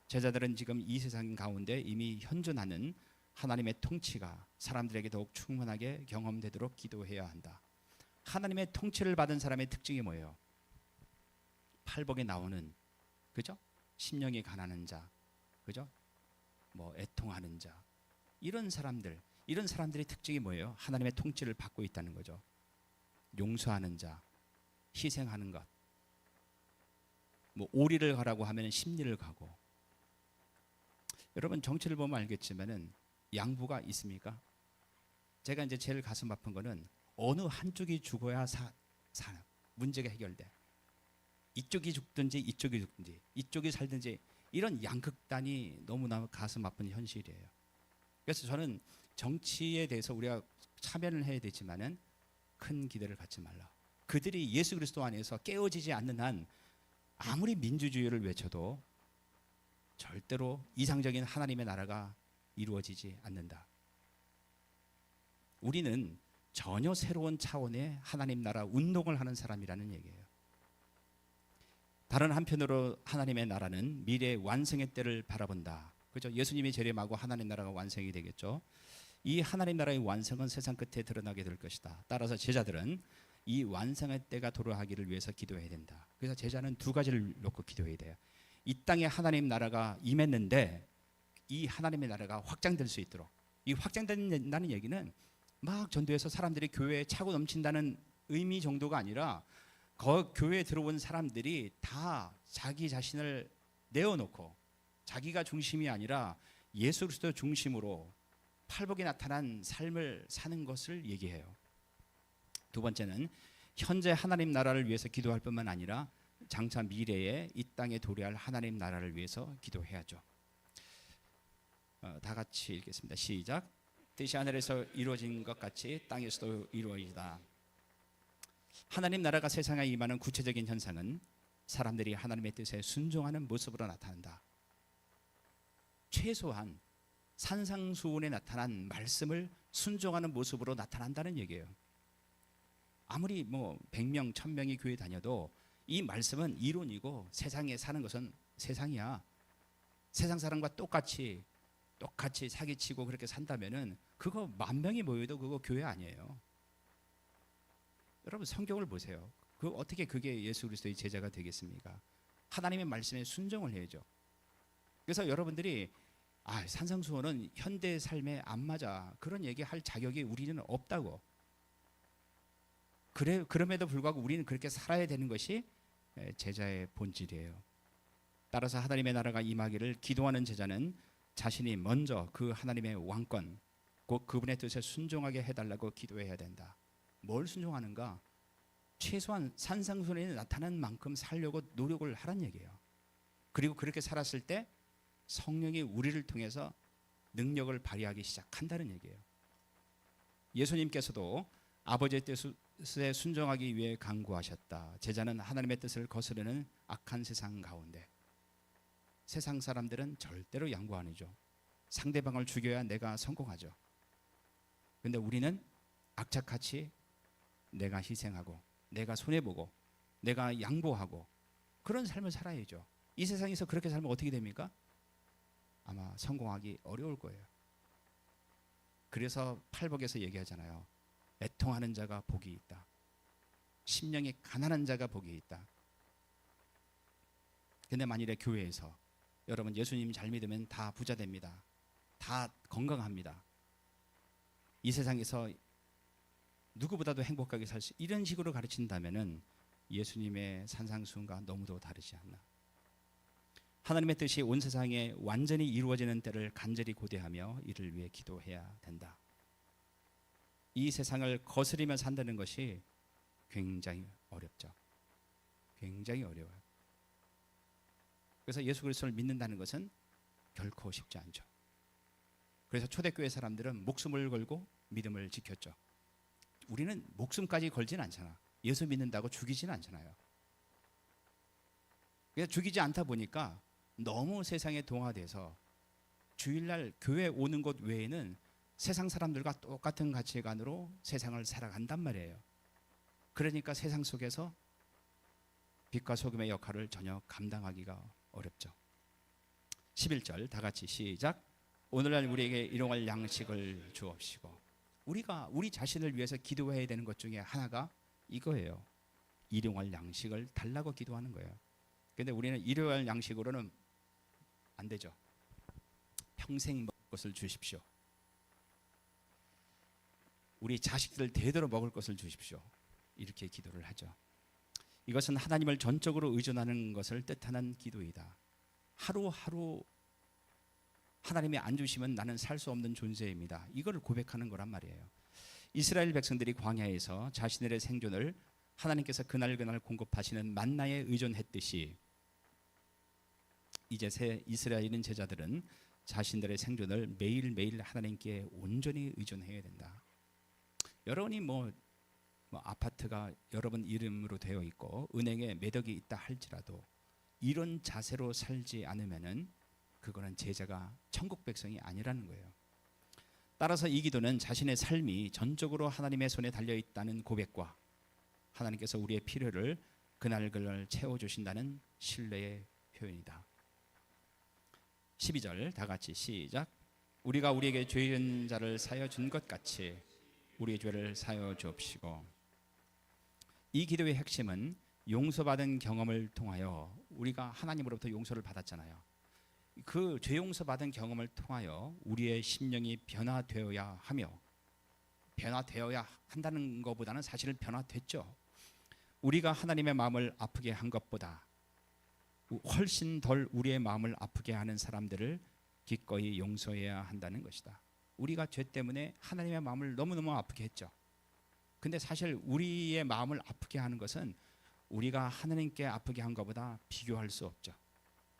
Speaker 2: 제자들은 지금 이 세상 가운데 이미 현존하는 하나님의 통치가 사람들에게 더욱 충만하게 경험되도록 기도해야 한다. 하나님의 통치를 받은 사람의 특징이 뭐예요? 팔복에 나오는, 그죠? 심령이 가난한 자, 그죠? 뭐 애통하는 자, 이런 사람들의 특징이 뭐예요? 하나님의 통치를 받고 있다는 거죠. 용서하는 자, 희생하는 것, 뭐 오리를 가라고 하면 십리를 가고. 여러분 정치를 보면 알겠지만은 양부가 있습니까? 제가 이제 제일 가슴 아픈 거는 어느 한쪽이 죽어야 문제가 해결돼. 이쪽이 죽든지 이쪽이 죽든지 이쪽이 살든지 이런 양극단이 너무나 가슴 아픈 현실이에요. 그래서 저는 정치에 대해서 우리가 참여를 해야 되지만은 큰 기대를 갖지 말라. 그들이 예수 그리스도 안에서 깨어지지 않는 한 아무리 민주주의를 외쳐도 절대로 이상적인 하나님의 나라가 이루어지지 않는다. 우리는 전혀 새로운 차원의 하나님 나라 운동을 하는 사람이라는 얘기예요. 다른 한편으로 하나님의 나라는 미래의 완성의 때를 바라본다. 그죠? 예수님이 재림하고 하나님 나라가 완성이 되겠죠. 이 하나님 나라의 완성은 세상 끝에 드러나게 될 것이다. 따라서 제자들은 이 완성의 때가 도래하기를 위해서 기도해야 된다. 그래서 제자는 두 가지를 놓고 기도해야 돼요. 이 땅에 하나님 나라가 임했는데 이 하나님의 나라가 확장될 수 있도록. 이 확장된다는 얘기는 막 전도해서 사람들이 교회에 차고 넘친다는 의미 정도가 아니라 교회에 들어온 사람들이 다 자기 자신을 내어놓고 자기가 중심이 아니라 예수 그리스도 중심으로 팔복에 나타난 삶을 사는 것을 얘기해요. 두 번째는 현재 하나님 나라를 위해서 기도할 뿐만 아니라 장차 미래에 이 땅에 도래할 하나님 나라를 위해서 기도해야죠. 다 같이 읽겠습니다. 시작. 뜻이 하늘에서 이루어진 것 같이 땅에서도 이루어지다. 하나님 나라가 세상에 임하는 구체적인 현상은 사람들이 하나님의 뜻에 순종하는 모습으로 나타난다. 최소한 산상수훈에 나타난 말씀을 순종하는 모습으로 나타난다는 얘기예요. 아무리 뭐 100명, 1000명이 교회 다녀도 이 말씀은 이론이고 세상에 사는 것은 세상이야. 세상 사람과 똑같이 사기치고 그렇게 산다면은 그거 10,000명이 모여도 그거 교회 아니에요. 여러분 성경을 보세요. 어떻게 그게 예수 그리스도의 제자가 되겠습니까? 하나님의 말씀에 순종을 해야죠. 그래서 여러분들이 산상수훈은 현대 삶에 안 맞아 그런 얘기할 자격이 우리는 없다고. 그럼에도 불구하고 우리는 그렇게 살아야 되는 것이 제자의 본질이에요. 따라서 하나님의 나라가 임하기를 기도하는 제자는 자신이 먼저 그 하나님의 왕권, 곧 그분의 뜻에 순종하게 해달라고 기도해야 된다. 뭘 순종하는가? 최소한 산상수훈에 나타난 만큼 살려고 노력을 하란 얘기예요. 그리고 그렇게 살았을 때 성령이 우리를 통해서 능력을 발휘하기 시작한다는 얘기예요. 예수님께서도 아버지의 뜻에 순종하기 위해 간구하셨다. 제자는 하나님의 뜻을 거스르는 악한 세상 가운데. 세상 사람들은 절대로 양보 안 해줘. 상대방을 죽여야 내가 성공하죠. 그런데 우리는 악착같이 내가 희생하고 내가 손해보고 내가 양보하고 그런 삶을 살아야죠. 이 세상에서 그렇게 살면 어떻게 됩니까? 아마 성공하기 어려울 거예요. 그래서 팔복에서 얘기하잖아요. 애통하는 자가 복이 있다. 심령이 가난한 자가 복이 있다. 근데 만일에 교회에서 여러분 예수님 잘 믿으면 다 부자 됩니다. 다 건강합니다. 이 세상에서 누구보다도 행복하게 살 수 이런 식으로 가르친다면은 예수님의 산상수훈과 너무도 다르지 않나. 하나님의 뜻이 온 세상에 완전히 이루어지는 때를 간절히 고대하며 이를 위해 기도해야 된다. 이 세상을 거스리며 산다는 것이 굉장히 어렵죠. 굉장히 어려워요. 그래서 예수 그리스도를 믿는다는 것은 결코 쉽지 않죠. 그래서 초대교회 사람들은 목숨을 걸고 믿음을 지켰죠. 우리는 목숨까지 걸진 않잖아. 예수 믿는다고 죽이진 않잖아요. 그래서 죽이지 않다 보니까 너무 세상에 동화돼서 주일날 교회 오는 것 외에는 세상 사람들과 똑같은 가치관으로 세상을 살아간단 말이에요. 그러니까 세상 속에서 빛과 소금의 역할을 전혀 감당하기가 어렵죠. 11절 다 같이 시작. 오늘날 우리에게 일용할 양식을 주옵시고. 우리가 우리 자신을 위해서 기도해야 되는 것 중에 하나가 이거예요. 일용할 양식을 달라고 기도하는 거예요. 근데 우리는 일용할 양식으로는 안 되죠. 평생 먹을 것을 주십시오. 우리 자식들 대대로 먹을 것을 주십시오. 이렇게 기도를 하죠. 이것은 하나님을 전적으로 의존하는 것을 뜻하는 기도이다. 하루하루 하나님이 안 주시면 나는 살 수 없는 존재입니다. 이걸 고백하는 거란 말이에요. 이스라엘 백성들이 광야에서 자신들의 생존을 하나님께서 그날그날 공급하시는 만나에 의존했듯이 이제 새 이스라엘인 제자들은 자신들의 생존을 매일매일 하나님께 온전히 의존해야 된다. 여러분이 뭐 아파트가 여러분 이름으로 되어 있고 은행에 매덕이 있다 할지라도 이런 자세로 살지 않으면은 그거는 제자가 천국 백성이 아니라는 거예요. 따라서 이 기도는 자신의 삶이 전적으로 하나님의 손에 달려 있다는 고백과 하나님께서 우리의 필요를 그날 채워주신다는 신뢰의 표현이다. 12절 다 같이 시작. 우리가 우리에게 죄 지은 자를 사여 준 것 같이 우리의 죄를 사여 주옵시고. 이 기도의 핵심은 용서받은 경험을 통하여 우리가 하나님으로부터 용서를 받았잖아요. 그 죄 용서받은 경험을 통하여 우리의 심령이 변화되어야 하며 변화되어야 한다는 것보다는 사실 변화됐죠. 우리가 하나님의 마음을 아프게 한 것보다 훨씬 덜 우리의 마음을 아프게 하는 사람들을 기꺼이 용서해야 한다는 것이다. 우리가 죄 때문에 하나님의 마음을 너무너무 아프게 했죠. 근데 사실 우리의 마음을 아프게 하는 것은 우리가 하나님께 아프게 한 것보다 비교할 수 없죠.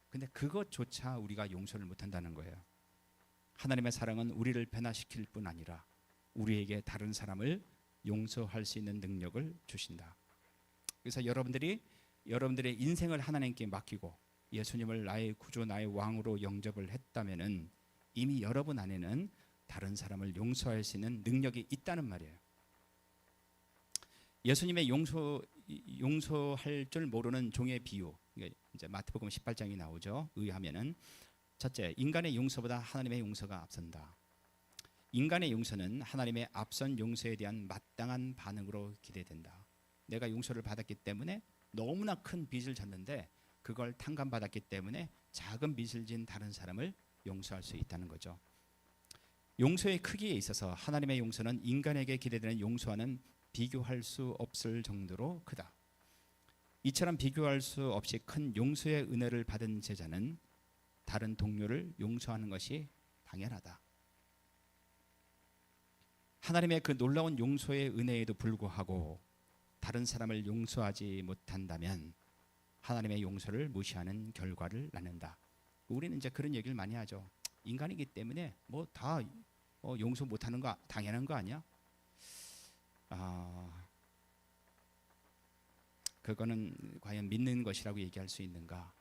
Speaker 2: 근데 그것조차 우리가 용서를 못한다는 거예요. 하나님의 사랑은 우리를 변화시킬 뿐 아니라 우리에게 다른 사람을 용서할 수 있는 능력을 주신다. 그래서 여러분들의 인생을 하나님께 맡기고 예수님을 나의 구주 나의 왕으로 영접을 했다면은 이미 여러분 안에는 다른 사람을 용서할 수 있는 능력이 있다는 말이에요. 예수님의 용서할 줄 모르는 종의 비유, 이게 이제 마태복음 18장이 나오죠. 의하면은 첫째, 인간의 용서보다 하나님의 용서가 앞선다. 인간의 용서는 하나님의 앞선 용서에 대한 마땅한 반응으로 기대된다. 내가 용서를 받았기 때문에 너무나 큰 빚을 졌는데 그걸 탕감받았기 때문에 작은 빚을 진 다른 사람을 용서할 수 있다는 거죠. 용서의 크기에 있어서 하나님의 용서는 인간에게 기대되는 용서와는 비교할 수 없을 정도로 크다. 이처럼 비교할 수 없이 큰 용서의 은혜를 받은 제자는 다른 동료를 용서하는 것이 당연하다. 하나님의 그 놀라운 용서의 은혜에도 불구하고 다른 사람을 용서하지 못한다면 하나님의 용서를 무시하는 결과를 낳는다. 우리는 이제 그런 얘기를 많이 하죠. 인간이기 때문에 뭐 다 용서 못하는 거 당연한 거 아니야? 그거는 과연 믿는 것이라고 얘기할 수 있는가?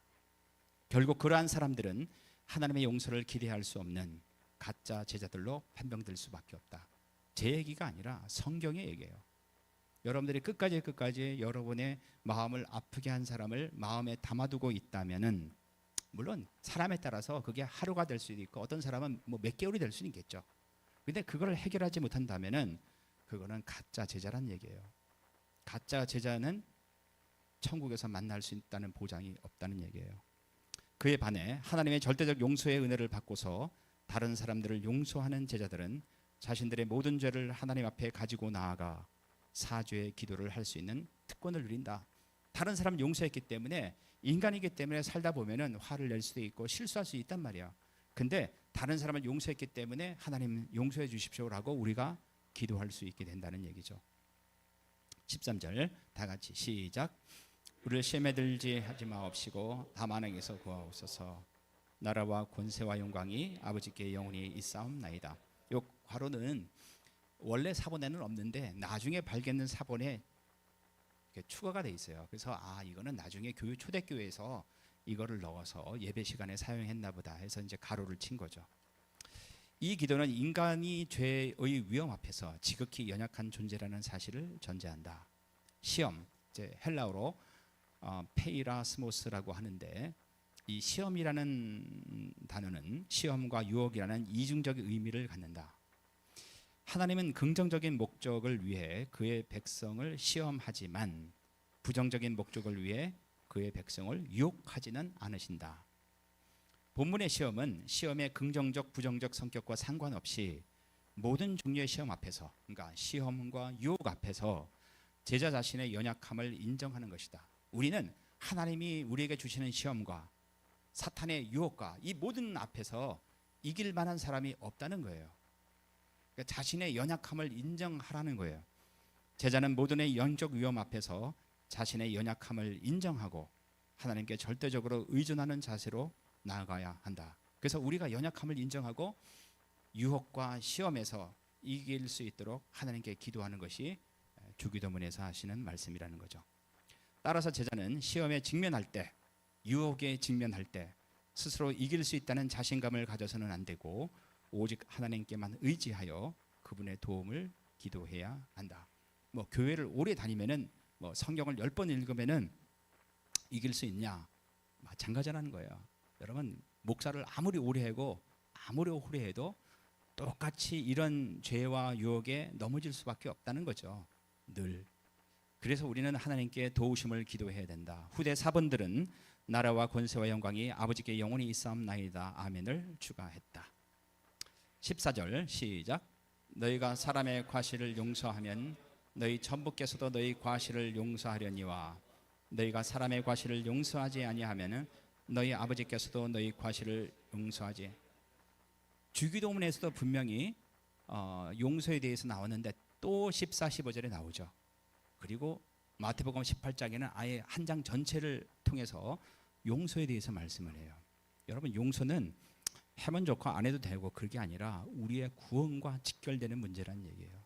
Speaker 2: 결국 그러한 사람들은 하나님의 용서를 기대할 수 없는 가짜 제자들로 판명될 수밖에 없다. 제 얘기가 아니라 성경의 얘기예요. 여러분들이 끝까지 여러분의 마음을 아프게 한 사람을 마음에 담아두고 있다면은 물론 사람에 따라서 그게 하루가 될 수도 있고 어떤 사람은 뭐 몇 개월이 될 수는 있겠죠. 근데 그걸 해결하지 못한다면은 그거는 가짜 제자란 얘기예요. 가짜 제자는 천국에서 만날 수 있다는 보장이 없다는 얘기예요. 그에 반해 하나님의 절대적 용서의 은혜를 받고서 다른 사람들을 용서하는 제자들은 자신들의 모든 죄를 하나님 앞에 가지고 나아가 사죄의 기도를 할 수 있는 특권을 누린다. 다른 사람 용서했기 때문에, 인간이기 때문에 살다 보면은 화를 낼 수도 있고 실수할 수 있단 말이야. 근데 다른 사람을 용서했기 때문에 하나님 용서해 주십시오라고 우리가 기도할 수 있게 된다는 얘기죠. 13절 다 같이 시작. 우리를 시험에 들지 하지 마옵시고 다만 악에서 구하옵소서. 나라와 권세와 영광이 아버지께 영원히 있사옵나이다. 요 괄호는 원래 사본에는 없는데 나중에 발견된 사본에 추가가 돼 있어요. 그래서 이거는 나중에 교회 초대교회에서 이거를 넣어서 예배 시간에 사용했나 보다 해서 이제 가로를 친 거죠. 이 기도는 인간이 죄의 위험 앞에서 지극히 연약한 존재라는 사실을 전제한다. 시험, 이제 헬라어로 페이라스모스라고 하는데, 이 시험이라는 단어는 시험과 유혹이라는 이중적 의미를 갖는다. 하나님은 긍정적인 목적을 위해 그의 백성을 시험하지만 부정적인 목적을 위해 그의 백성을 유혹하지는 않으신다. 본문의 시험은 시험의 긍정적 부정적 성격과 상관없이 모든 종류의 시험 앞에서, 그러니까 시험과 유혹 앞에서 제자 자신의 연약함을 인정하는 것이다. 우리는 하나님이 우리에게 주시는 시험과 사탄의 유혹과 이 모든 앞에서 이길 만한 사람이 없다는 거예요. 그러니까 자신의 연약함을 인정하라는 거예요. 제자는 모든의 영적 위험 앞에서 자신의 연약함을 인정하고 하나님께 절대적으로 의존하는 자세로 나아가야 한다. 그래서 우리가 연약함을 인정하고 유혹과 시험에서 이길 수 있도록 하나님께 기도하는 것이 주기도문에서 하시는 말씀이라는 거죠. 따라서 제자는 시험에 직면할 때, 유혹에 직면할 때 스스로 이길 수 있다는 자신감을 가져서는 안 되고 오직 하나님께만 의지하여 그분의 도움을 기도해야 한다. 뭐 교회를 오래 다니면은 뭐 성경을 10번 읽으면은 이길 수 있냐? 마찬가지라는 거예요. 여러분, 목사를 아무리 오래 하고 아무리 오래 해도 똑같이 이런 죄와 유혹에 넘어질 수밖에 없다는 거죠. 늘. 그래서 우리는 하나님께 도우심을 기도해야 된다. 후대 사본들은 나라와 권세와 영광이 아버지께 영원히 있사옵나이다. 아멘을 추가했다. 14절 시작. 너희가 사람의 과실을 용서하면 너희 천부께서도 너희 과실을 용서하려니와 너희가 사람의 과실을 용서하지 아니하면은 너희 아버지께서도 너희 과실을 용서하지. 주기도문에서도 분명히 용서에 대해서 나왔는데 또 14, 15절에 나오죠. 그리고 마태복음 18장에는 아예 한 장 전체를 통해서 용서에 대해서 말씀을 해요. 여러분, 용서는 하면 좋고 안 해도 되고 그게 아니라 우리의 구원과 직결되는 문제란 얘기예요.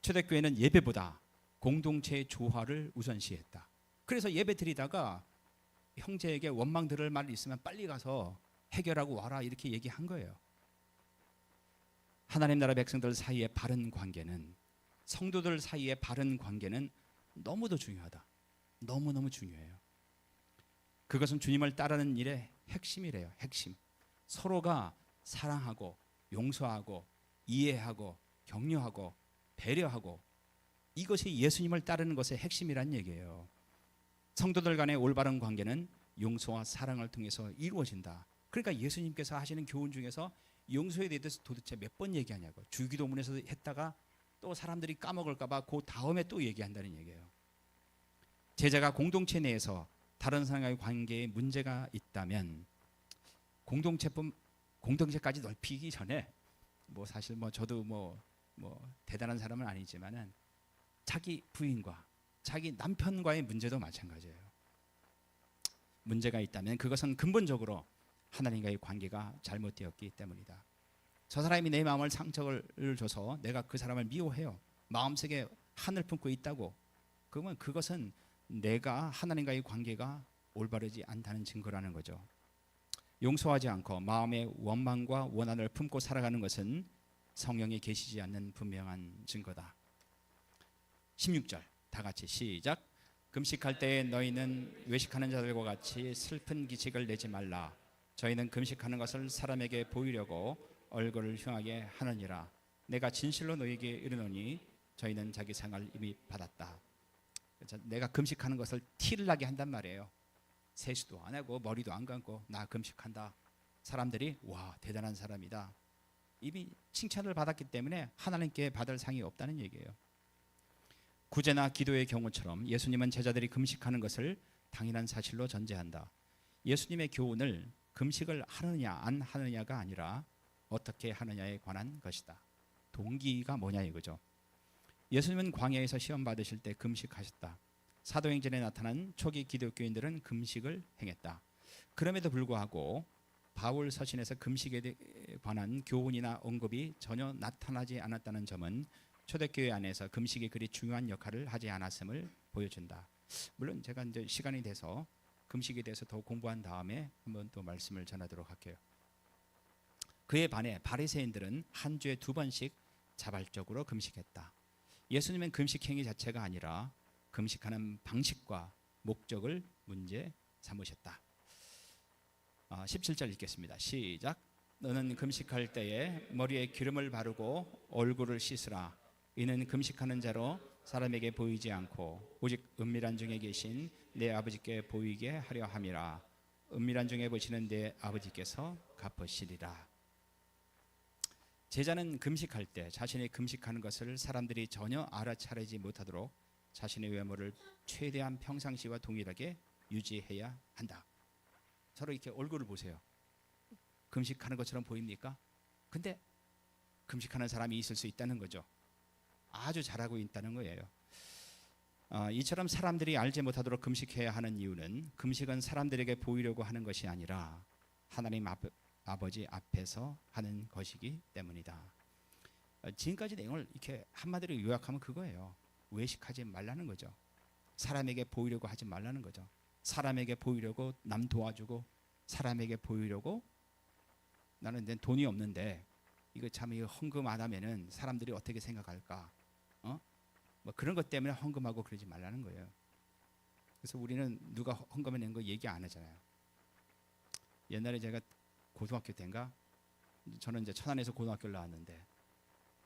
Speaker 2: 초대교회는 예배보다 공동체의 조화를 우선시했다. 그래서 예배 드리다가 형제에게 원망 들을 말 있으면 빨리 가서 해결하고 와라 이렇게 얘기한 거예요. 하나님 나라 백성들 사이의 바른 관계는, 성도들 사이의 바른 관계는 너무도 중요하다. 너무너무 중요해요. 그것은 주님을 따르는 일의 핵심이래요. 핵심. 서로가 사랑하고 용서하고 이해하고 격려하고 배려하고, 이것이 예수님을 따르는 것의 핵심이란 얘기예요. 성도들 간의 올바른 관계는 용서와 사랑을 통해서 이루어진다. 그러니까 예수님께서 하시는 교훈 중에서 용서에 대해서 도대체 몇 번 얘기하냐고. 주기도문에서 했다가 또 사람들이 까먹을까 봐 그 다음에 또 얘기한다는 얘기예요. 제자가 공동체 내에서 다른 사람과의 관계에 문제가 있다면 공동체까지 넓히기 전에 사실 저도 대단한 사람은 아니지만은 자기 부인과 자기 남편과의 문제도 마찬가지예요. 문제가 있다면 그것은 근본적으로 하나님과의 관계가 잘못되었기 때문이다. 저 사람이 내 마음을 상처를 줘서 내가 그 사람을 미워해요. 마음속에 한을 품고 있다고. 그러면 그것은 내가 하나님과의 관계가 올바르지 않다는 증거라는 거죠. 용서하지 않고 마음의 원망과 원한을 품고 살아가는 것은 성령이 계시지 않는 분명한 증거다. 16절 다 같이 시작. 금식할 때에 너희는 외식하는 자들과 같이 슬픈 기색을 내지 말라. 저희는 금식하는 것을 사람에게 보이려고 얼굴을 흉하게 하느니라. 내가 진실로 너희에게 이르노니 저희는 자기 상을 이미 받았다. 내가 금식하는 것을 티를 나게 한단 말이에요. 세수도 안 하고 머리도 안 감고 나 금식한다. 사람들이 와 대단한 사람이다. 이미 칭찬을 받았기 때문에 하나님께 받을 상이 없다는 얘기예요. 구제나 기도의 경우처럼 예수님은 제자들이 금식하는 것을 당연한 사실로 전제한다. 예수님의 교훈을 금식을 하느냐 안 하느냐가 아니라 어떻게 하느냐에 관한 것이다. 동기가 뭐냐 이거죠. 예수님은 광야에서 시험 받으실 때 금식하셨다. 사도행전에 나타난 초기 기독교인들은 금식을 행했다. 그럼에도 불구하고 바울 서신에서 금식에 관한 교훈이나 언급이 전혀 나타나지 않았다는 점은 초대교회 안에서 금식이 그리 중요한 역할을 하지 않았음을 보여준다. 물론 제가 이제 시간이 돼서 금식에 대해서 더 공부한 다음에 한번 또 말씀을 전하도록 할게요. 그에 반해 바리새인들은 한 주에 2번씩 자발적으로 금식했다. 예수님은 금식 행위 자체가 아니라 금식하는 방식과 목적을 문제 삼으셨다. 17절 읽겠습니다. 시작. 너는 금식할 때에 머리에 기름을 바르고 얼굴을 씻으라. 이는 금식하는 자로 사람에게 보이지 않고 오직 은밀한 중에 계신 내 아버지께 보이게 하려 함이라. 은밀한 중에 보시는 내 아버지께서 갚으시리라. 제자는 금식할 때 자신이 금식하는 것을 사람들이 전혀 알아차리지 못하도록 자신의 외모를 최대한 평상시와 동일하게 유지해야 한다. 서로 이렇게 얼굴을 보세요. 금식하는 것처럼 보입니까? 근데 금식하는 사람이 있을 수 있다는 거죠. 아주 잘하고 있다는 거예요. 이처럼 사람들이 알지 못하도록 금식해야 하는 이유는 금식은 사람들에게 보이려고 하는 것이 아니라 하나님 아버지 앞에서 하는 것이기 때문이다. 지금까지 내용을 이렇게 한마디로 요약하면 그거예요. 외식하지 말라는 거죠. 사람에게 보이려고 하지 말라는 거죠. 사람에게 보이려고 남 도와주고 사람에게 보이려고 나는 내 돈이 없는데 이거 참 이거 헌금 안 하면은 사람들이 어떻게 생각할까? 뭐 그런 것 때문에 헌금하고 그러지 말라는 거예요. 그래서 우리는 누가 헌금해 낸 거 얘기 안 하잖아요. 옛날에 제가 고등학교 때인가 저는 이제 천안에서 고등학교를 나왔는데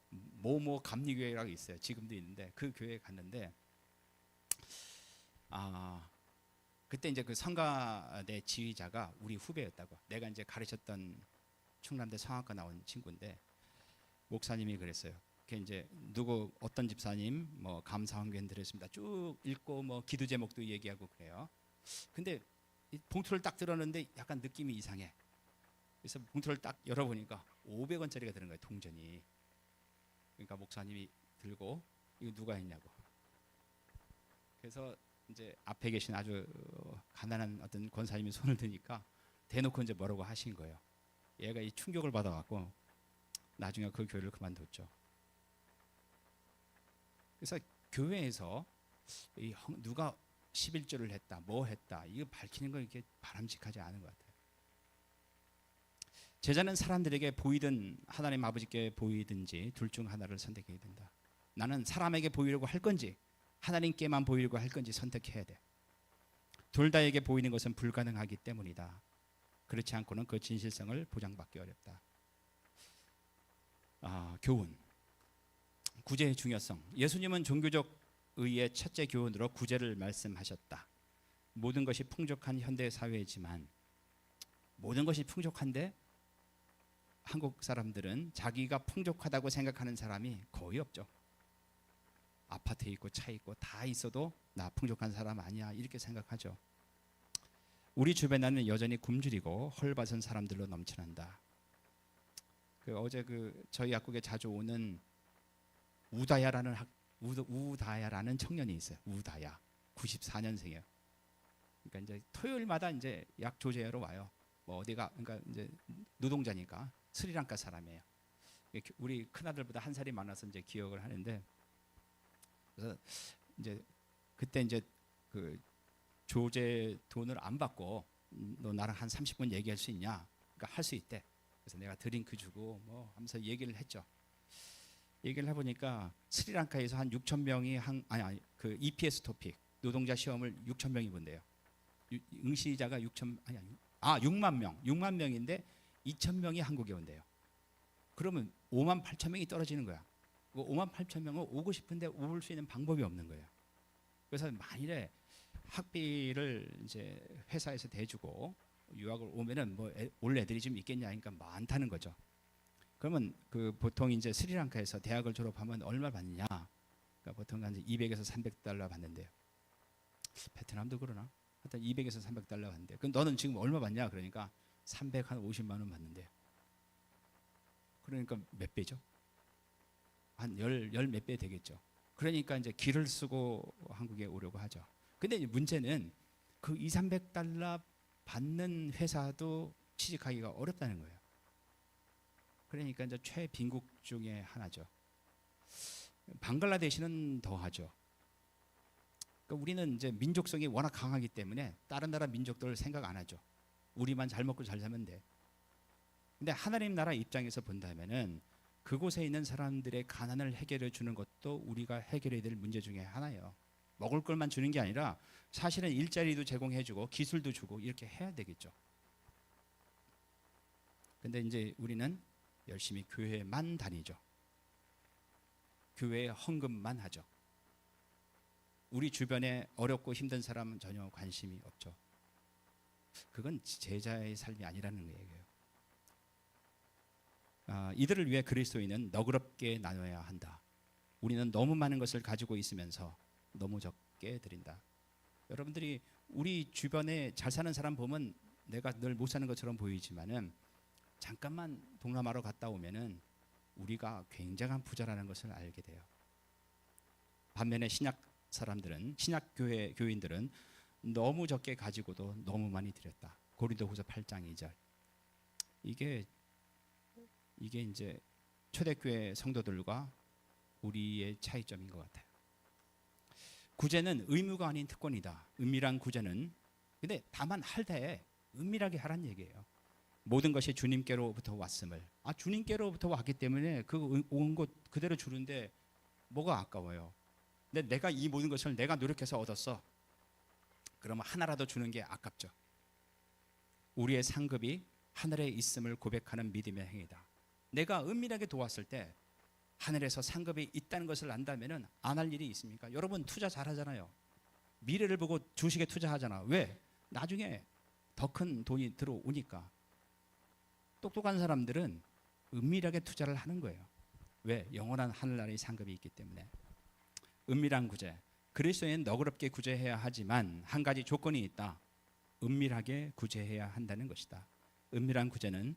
Speaker 2: 모모 감리교회라고 있어요. 지금도 있는데 그 교회에 갔는데 그때 이제 그 성가대 지휘자가 우리 후배였다고. 내가 이제 가르쳤던 충남대 성악과 나온 친구인데 목사님이 그랬어요. 그 이제 누구 어떤 집사님 뭐 감사헌금 드렸습니다. 쭉 읽고 뭐 기도 제목도 얘기하고 그래요. 근데 이 봉투를 딱 들었는데 약간 느낌이 이상해. 그래서 봉투를 딱 열어보니까 500원짜리가 드는 거예요. 동전이. 그러니까 목사님이 들고 이거 누가 했냐고. 그래서 이제 앞에 계신 아주 가난한 어떤 권사님이 손을 드니까 대놓고 이제 뭐라고 하신 거예요. 얘가 이 충격을 받아갖고 나중에 그 교회를 그만뒀죠. 그래서 교회에서 누가 11조를 했다, 뭐 했다 이거 밝히는 건 이렇게 바람직하지 않은 것 같아요. 제자는 사람들에게 보이든 하나님 아버지께 보이든지 둘 중 하나를 선택해야 된다. 나는 사람에게 보이려고 할 건지 하나님께만 보이려고 할 건지 선택해야 돼. 둘 다에게 보이는 것은 불가능하기 때문이다. 그렇지 않고는 그 진실성을 보장받기 어렵다. 교훈. 구제의 중요성. 예수님은 종교적 의의 첫째 교훈으로 구제를 말씀하셨다. 모든 것이 풍족한 현대 사회이지만 모든 것이 풍족한데 한국 사람들은 자기가 풍족하다고 생각하는 사람이 거의 없죠. 아파트 있고 차 있고 다 있어도 나 풍족한 사람 아니야 이렇게 생각하죠. 우리 주변에는 여전히 굶주리고 헐벗은 사람들로 넘쳐난다. 어제 저희 약국에 자주 오는 우다야라는 청년이 있어요. 우다야 94년생이에요. 그러니까 이제 토요일마다 이제 약 조제하러 와요. 뭐 어디가 그러니까 이제 노동자니까 스리랑카 사람이에요. 우리 큰 아들보다 한 살이 많아서 이제 기억을 하는데 그래서 이제 그때 이제 그 조제 돈을 안 받고 너 나랑 한 30분 얘기할 수 있냐? 그러니까 할 수 있대. 그래서 내가 드링크 주고 뭐 하면서 얘기를 했죠. 얘기를 해보니까 스리랑카에서 한 6천 명이 그 EPS 토픽 노동자 시험을 6천 명이 본대요. 응시자가 6만 명인데 2천 명이 한국에 온대요. 그러면 5만 8천 명이 떨어지는 거야. 5만 8천 명은 오고 싶은데 올 수 있는 방법이 없는 거예요. 그래서 만일에 학비를 이제 회사에서 대주고 유학을 오면은 뭐 올 애들이 좀 있겠냐 하니까 많다는 거죠. 그러면 그 보통 이제 스리랑카에서 대학을 졸업하면 얼마 받느냐? 그러니까 보통 한 200에서 300달러 받는데요. 베트남도 그러나? 하여튼 200에서 300달러 받는데. 그럼 너는 지금 얼마 받냐? 그러니까 350만 원 받는데요. 그러니까 몇 배죠? 한 열 몇 배 되겠죠. 그러니까 이제 길을 쓰고 한국에 오려고 하죠. 근데 문제는 그 2, 300달러 받는 회사도 취직하기가 어렵다는 거예요. 그러니까 이제 최빈국 중에 하나죠. 방글라데시는 더하죠. 그러니까 우리는 이제 민족성이 워낙 강하기 때문에 다른 나라 민족들을 생각 안 하죠. 우리만 잘 먹고 잘 살면 돼. 근데 하나님 나라 입장에서 본다면은 그곳에 있는 사람들의 가난을 해결해 주는 것도 우리가 해결해야 될 문제 중에 하나예요. 먹을 것만 주는 게 아니라 사실은 일자리도 제공해 주고 기술도 주고 이렇게 해야 되겠죠. 근데 이제 우리는 열심히 교회만 다니죠. 교회에 헌금만 하죠. 우리 주변에 어렵고 힘든 사람은 전혀 관심이 없죠. 그건 제자의 삶이 아니라는 얘기예요. 이들을 위해 그리스도인은 너그럽게 나눠야 한다. 우리는 너무 많은 것을 가지고 있으면서 너무 적게 드린다. 여러분들이 우리 주변에 잘 사는 사람 보면 내가 늘 못 사는 것처럼 보이지만은 잠깐만 동남아로 갔다 오면은 우리가 굉장한 부자라는 것을 알게 돼요. 반면에 신약 사람들은 신약 교인들은 너무 적게 가지고도 너무 많이 드렸다. 고린도후서 8장 2절. 이게 이제 초대교회 성도들과 우리의 차이점인 것 같아요. 구제는 의무가 아닌 특권이다. 은밀한 구제는 근데 다만 할 때 은밀하게 하란 얘기예요. 모든 것이 주님께로부터 왔음을. 주님께로부터 왔기 때문에 그 온 것 그대로 주는데 뭐가 아까워요. 근데 내가 이 모든 것을 내가 노력해서 얻었어. 그러면 하나라도 주는 게 아깝죠. 우리의 상급이 하늘에 있음을 고백하는 믿음의 행위다. 내가 은밀하게 도왔을 때 하늘에서 상급이 있다는 것을 안다면은 안 할 일이 있습니까? 여러분 투자 잘하잖아요. 미래를 보고 주식에 투자하잖아. 왜? 나중에 더 큰 돈이 들어오니까. 똑똑한 사람들은 은밀하게 투자를 하는 거예요. 왜? 영원한 하늘나라의 상급이 있기 때문에. 은밀한 구제. 그리스도인 너그럽게 구제해야 하지만 한 가지 조건이 있다. 은밀하게 구제해야 한다는 것이다. 은밀한 구제는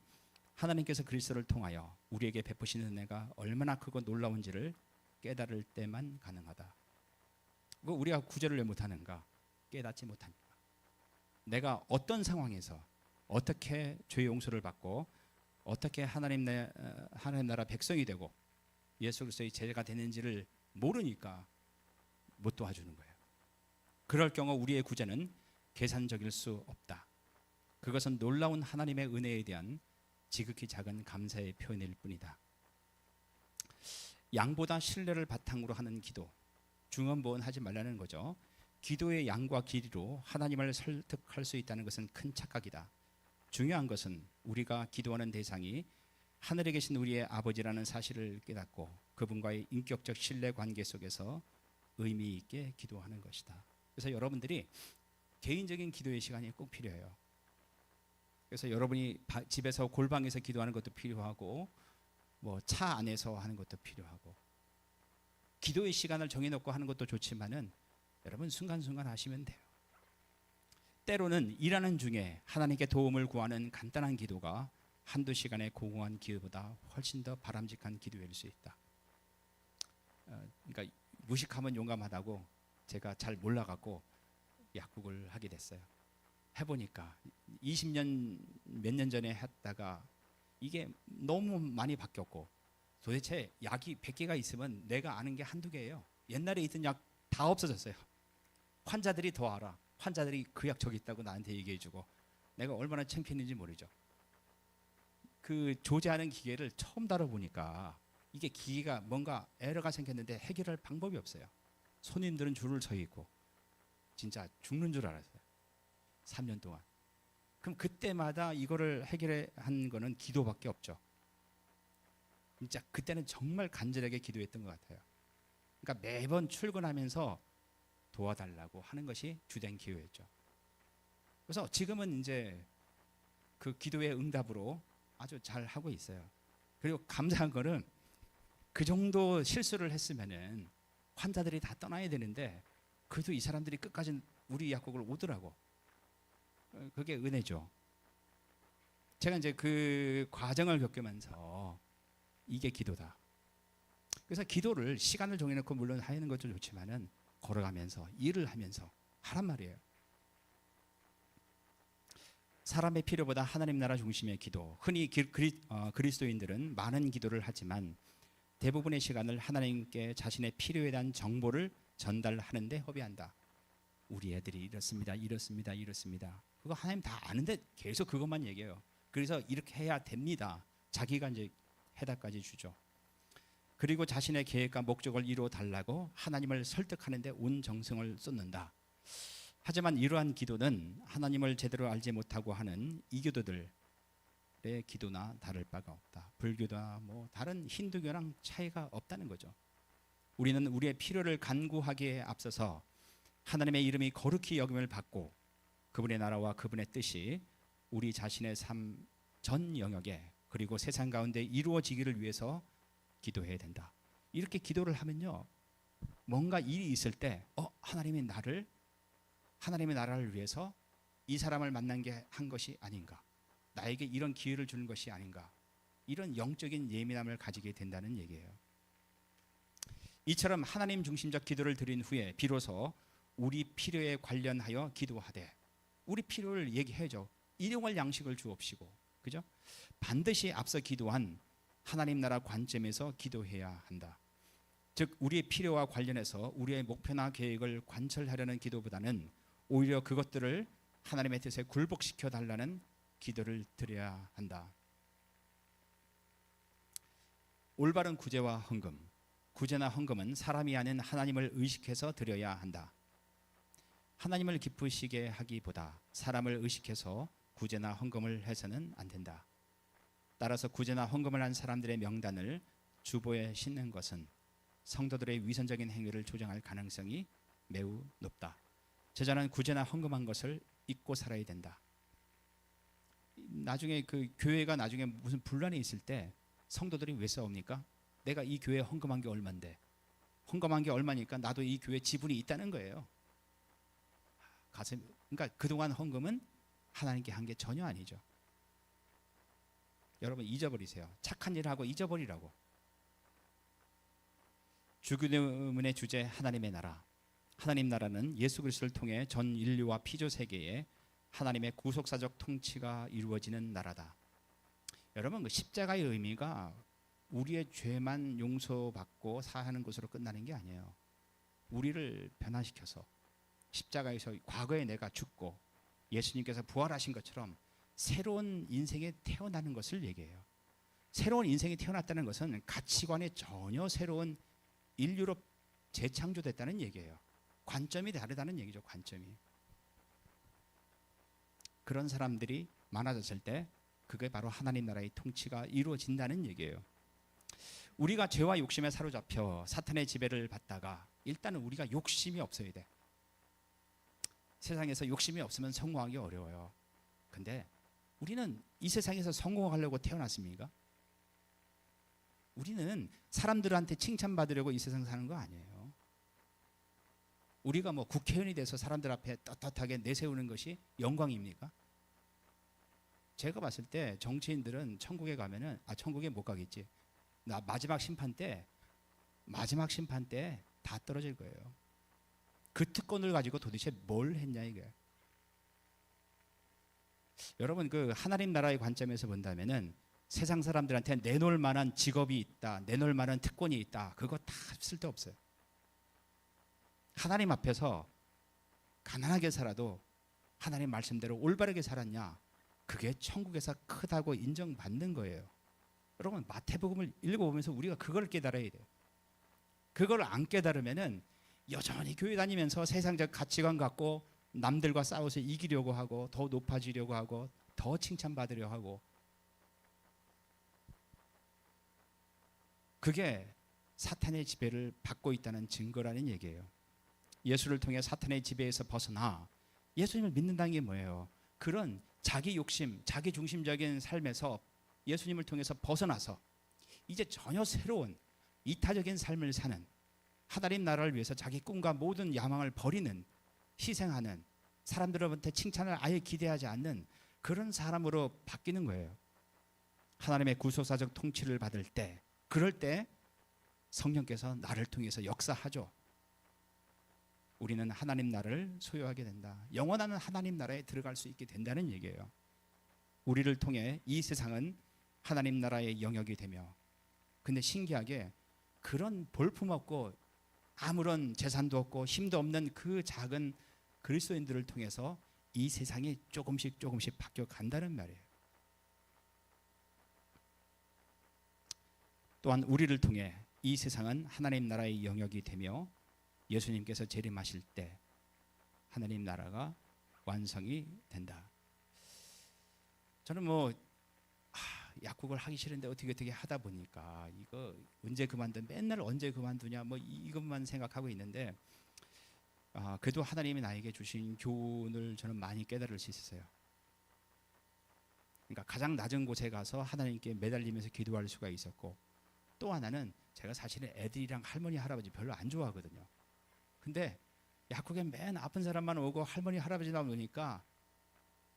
Speaker 2: 하나님께서 그리스도를 통하여 우리에게 베푸시는 은혜가 얼마나 크고 놀라운지를 깨달을 때만 가능하다. 우리가 구제를 왜 못하는가? 깨닫지 못하니까. 내가 어떤 상황에서 어떻게 죄 용서를 받고 어떻게 하나님 나라 백성이 되고 예수 그리스도의 제자가 되는지를 모르니까 못 도와주는 거예요. 그럴 경우 우리의 구제는 계산적일 수 없다. 그것은 놀라운 하나님의 은혜에 대한 지극히 작은 감사의 표현일 뿐이다. 양보다 신뢰를 바탕으로 하는 기도, 중언부언하지 말라는 거죠. 기도의 양과 길이로 하나님을 설득할 수 있다는 것은 큰 착각이다. 중요한 것은 우리가 기도하는 대상이 하늘에 계신 우리의 아버지라는 사실을 깨닫고 그분과의 인격적 신뢰 관계 속에서 의미 있게 기도하는 것이다. 그래서 여러분들이 개인적인 기도의 시간이 꼭 필요해요. 그래서 여러분이 집에서 골방에서 기도하는 것도 필요하고 뭐 차 안에서 하는 것도 필요하고 기도의 시간을 정해놓고 하는 것도 좋지만은 여러분 순간순간 하시면 돼요. 때로는 일하는 중에 하나님께 도움을 구하는 간단한 기도가 한두 시간의 공허한 기도보다 훨씬 더 바람직한 기도일 수 있다. 그러니까 무식하면 용감하다고 제가 잘 몰라갖고 약국을 하게 됐어요. 해보니까 20년 몇 년 전에 했다가 이게 너무 많이 바뀌었고 도대체 약이 100개가 있으면 내가 아는 게 한두 개예요. 옛날에 있던 약 다 없어졌어요. 환자들이 더 알아. 환자들이 그 약 저기 있다고 나한테 얘기해주고 내가 얼마나 창피했는지 모르죠. 그 조제하는 기계를 처음 다뤄보니까 이게 기계가 뭔가 에러가 생겼는데 해결할 방법이 없어요. 손님들은 줄을 서 있고 진짜 죽는 줄 알았어요. 3년 동안. 그럼 그때마다 이거를 해결한 거는 기도밖에 없죠. 진짜 그때는 정말 간절하게 기도했던 것 같아요. 그러니까 매번 출근하면서 도와달라고 하는 것이 주된 기도였죠. 그래서 지금은 이제 그 기도의 응답으로 아주 잘 하고 있어요. 그리고 감사한 거는 그 정도 실수를 했으면은 환자들이 다 떠나야 되는데 그래도 이 사람들이 끝까지 우리 약국을 오더라고. 그게 은혜죠. 제가 이제 그 과정을 겪으면서 이게 기도다. 그래서 기도를 시간을 정해놓고 물론 하는 것도 좋지만은 걸어가면서 일을 하면서 하란 말이에요. 사람의 필요보다 하나님 나라 중심의 기도. 흔히 그리스도인들은 많은 기도를 하지만 대부분의 시간을 하나님께 자신의 필요에 대한 정보를 전달하는데 허비한다. 우리 애들이 이렇습니다. 이렇습니다. 이렇습니다. 그거 하나님 다 아는데 계속 그것만 얘기해요. 그래서 이렇게 해야 됩니다. 자기가 이제 해답까지 주죠. 그리고 자신의 계획과 목적을 이루어 달라고 하나님을 설득하는데 온 정성을 쏟는다. 하지만 이러한 기도는 하나님을 제대로 알지 못하고 하는 이교도들의 기도나 다를 바가 없다. 불교나 뭐 다른 힌두교랑 차이가 없다는 거죠. 우리는 우리의 필요를 간구하기에 앞서서 하나님의 이름이 거룩히 여김을 받고 그분의 나라와 그분의 뜻이 우리 자신의 삶 전 영역에 그리고 세상 가운데 이루어지기를 위해서 기도해야 된다. 이렇게 기도를 하면요, 뭔가 일이 있을 때 하나님의 나라를 위해서 이 사람을 만난 게 한 것이 아닌가, 나에게 이런 기회를 주는 것이 아닌가, 이런 영적인 예민함을 가지게 된다는 얘기예요. 이처럼 하나님 중심적 기도를 드린 후에 비로소 우리 필요에 관련하여 기도하되, 우리 필요를 얘기해줘. 일용할 양식을 주옵시고, 그죠? 반드시 앞서 기도한 하나님 나라 관점에서 기도해야 한다. 즉 우리의 필요와 관련해서 우리의 목표나 계획을 관철하려는 기도보다는 오히려 그것들을 하나님의 뜻에 굴복시켜 달라는 기도를 드려야 한다. 올바른 구제와 헌금. 구제나 헌금은 사람이 아닌 하나님을 의식해서 드려야 한다. 하나님을 기쁘시게 하기보다 사람을 의식해서 구제나 헌금을 해서는 안 된다. 따라서 구제나 헌금을 한 사람들의 명단을 주보에 싣는 것은 성도들의 위선적인 행위를 조장할 가능성이 매우 높다. 제자는 구제나 헌금한 것을 잊고 살아야 된다. 나중에 그 교회가 나중에 무슨 분란이 있을 때 성도들이 왜 싸웁니까? 내가 이 교회에 헌금한 게 얼만데, 헌금한 게 얼마니까 나도 이 교회 지분이 있다는 거예요. 그러니까 그동안 헌금은 하나님께 한 게 전혀 아니죠. 여러분 잊어버리세요. 착한 일을 하고 잊어버리라고. 주기도문의 주제 하나님의 나라. 하나님 나라는 예수 그리스도를 통해 전 인류와 피조 세계에 하나님의 구속사적 통치가 이루어지는 나라다. 여러분 그 십자가의 의미가 우리의 죄만 용서받고 사하는 것으로 끝나는 게 아니에요. 우리를 변화시켜서 십자가에서 과거에 내가 죽고 예수님께서 부활하신 것처럼 새로운 인생에 태어나는 것을 얘기해요. 새로운 인생이 태어났다는 것은 가치관이 전혀 새로운 인류로 재창조됐다는 얘기예요. 관점이 다르다는 얘기죠. 관점이. 그런 사람들이 많아졌을 때 그게 바로 하나님 나라의 통치가 이루어진다는 얘기예요. 우리가 죄와 욕심에 사로잡혀 사탄의 지배를 받다가 일단은 우리가 욕심이 없어야 돼. 세상에서 욕심이 없으면 성공하기 어려워요. 근데 우리는 이 세상에서 성공하려고 태어났습니까? 우리는 사람들한테 칭찬받으려고 이 세상 사는 거 아니에요. 우리가 뭐 국회의원이 돼서 사람들 앞에 떳떳하게 내세우는 것이 영광입니까? 제가 봤을 때 정치인들은 천국에 가면은 천국에 못 가겠지. 나 마지막 심판 때 다 떨어질 거예요. 그 특권을 가지고 도대체 뭘 했냐 이게. 여러분 그 하나님 나라의 관점에서 본다면은 세상 사람들한테 내놓을 만한 직업이 있다, 내놓을 만한 특권이 있다, 그거 다 쓸데없어요. 하나님 앞에서 가난하게 살아도 하나님 말씀대로 올바르게 살았냐, 그게 천국에서 크다고 인정받는 거예요. 여러분 마태복음을 읽어보면서 우리가 그걸 깨달아야 돼요. 그걸 안 깨달으면은 여전히 교회 다니면서 세상적 가치관 갖고 남들과 싸워서 이기려고 하고 더 높아지려고 하고 더 칭찬받으려 하고, 그게 사탄의 지배를 받고 있다는 증거라는 얘기예요. 예수를 통해 사탄의 지배에서 벗어나 예수님을 믿는다는 게 뭐예요? 그런 자기 욕심, 자기 중심적인 삶에서 예수님을 통해서 벗어나서 이제 전혀 새로운 이타적인 삶을 사는, 하나님 나라를 위해서 자기 꿈과 모든 야망을 버리는, 희생하는, 사람들한테 칭찬을 아예 기대하지 않는 그런 사람으로 바뀌는 거예요. 하나님의 구속사적 통치를 받을 때, 그럴 때 성령께서 나를 통해서 역사하죠. 우리는 하나님 나라를 소유하게 된다. 영원한 하나님 나라에 들어갈 수 있게 된다는 얘기예요. 우리를 통해 이 세상은 하나님 나라의 영역이 되며, 근데 신기하게 그런 볼품없고 아무런 재산도 없고 힘도 없는 그 작은 그리스도인들을 통해서 이 세상이 조금씩 조금씩 바뀌어 간다는 말이에요. 또한 우리를 통해 이 세상은 하나님 나라의 영역이 되며 예수님께서 재림하실 때 하나님 나라가 완성이 된다. 저는 약국을 하기 싫은데 어떻게 하다 보니까 이거 언제 맨날 언제 그만두냐 이것만 생각하고 있는데, 그래도 하나님이 나에게 주신 교훈을 저는 많이 깨달을 수 있었어요. 그러니까 가장 낮은 곳에 가서 하나님께 매달리면서 기도할 수가 있었고, 또 하나는 제가 사실은 애들이랑 할머니 할아버지 별로 안 좋아하거든요. 근데 약국에 맨 아픈 사람만 오고 할머니 할아버지 나오니까,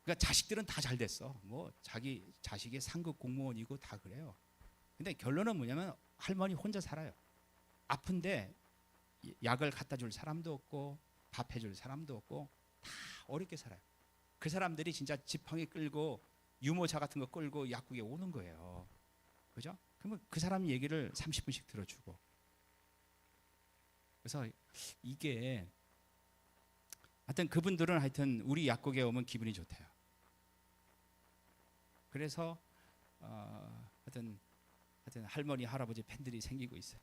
Speaker 2: 그러니까 자식들은 다 잘 됐어. 자기 자식이 상급 공무원이고 다 그래요. 근데 결론은 뭐냐면 할머니 혼자 살아요. 아픈데 약을 갖다 줄 사람도 없고 밥 해줄 사람도 없고 다 어렵게 살아요. 그 사람들이 진짜 지팡이 끌고 유모차 같은 거 끌고 약국에 오는 거예요. 그죠? 그러면 그 사람 얘기를 30분씩 들어주고. 그래서 이게 하여튼 그분들은 하여튼 우리 약국에 오면 기분이 좋대요. 그래서 하여튼 할머니 할아버지 팬들이 생기고 있어요.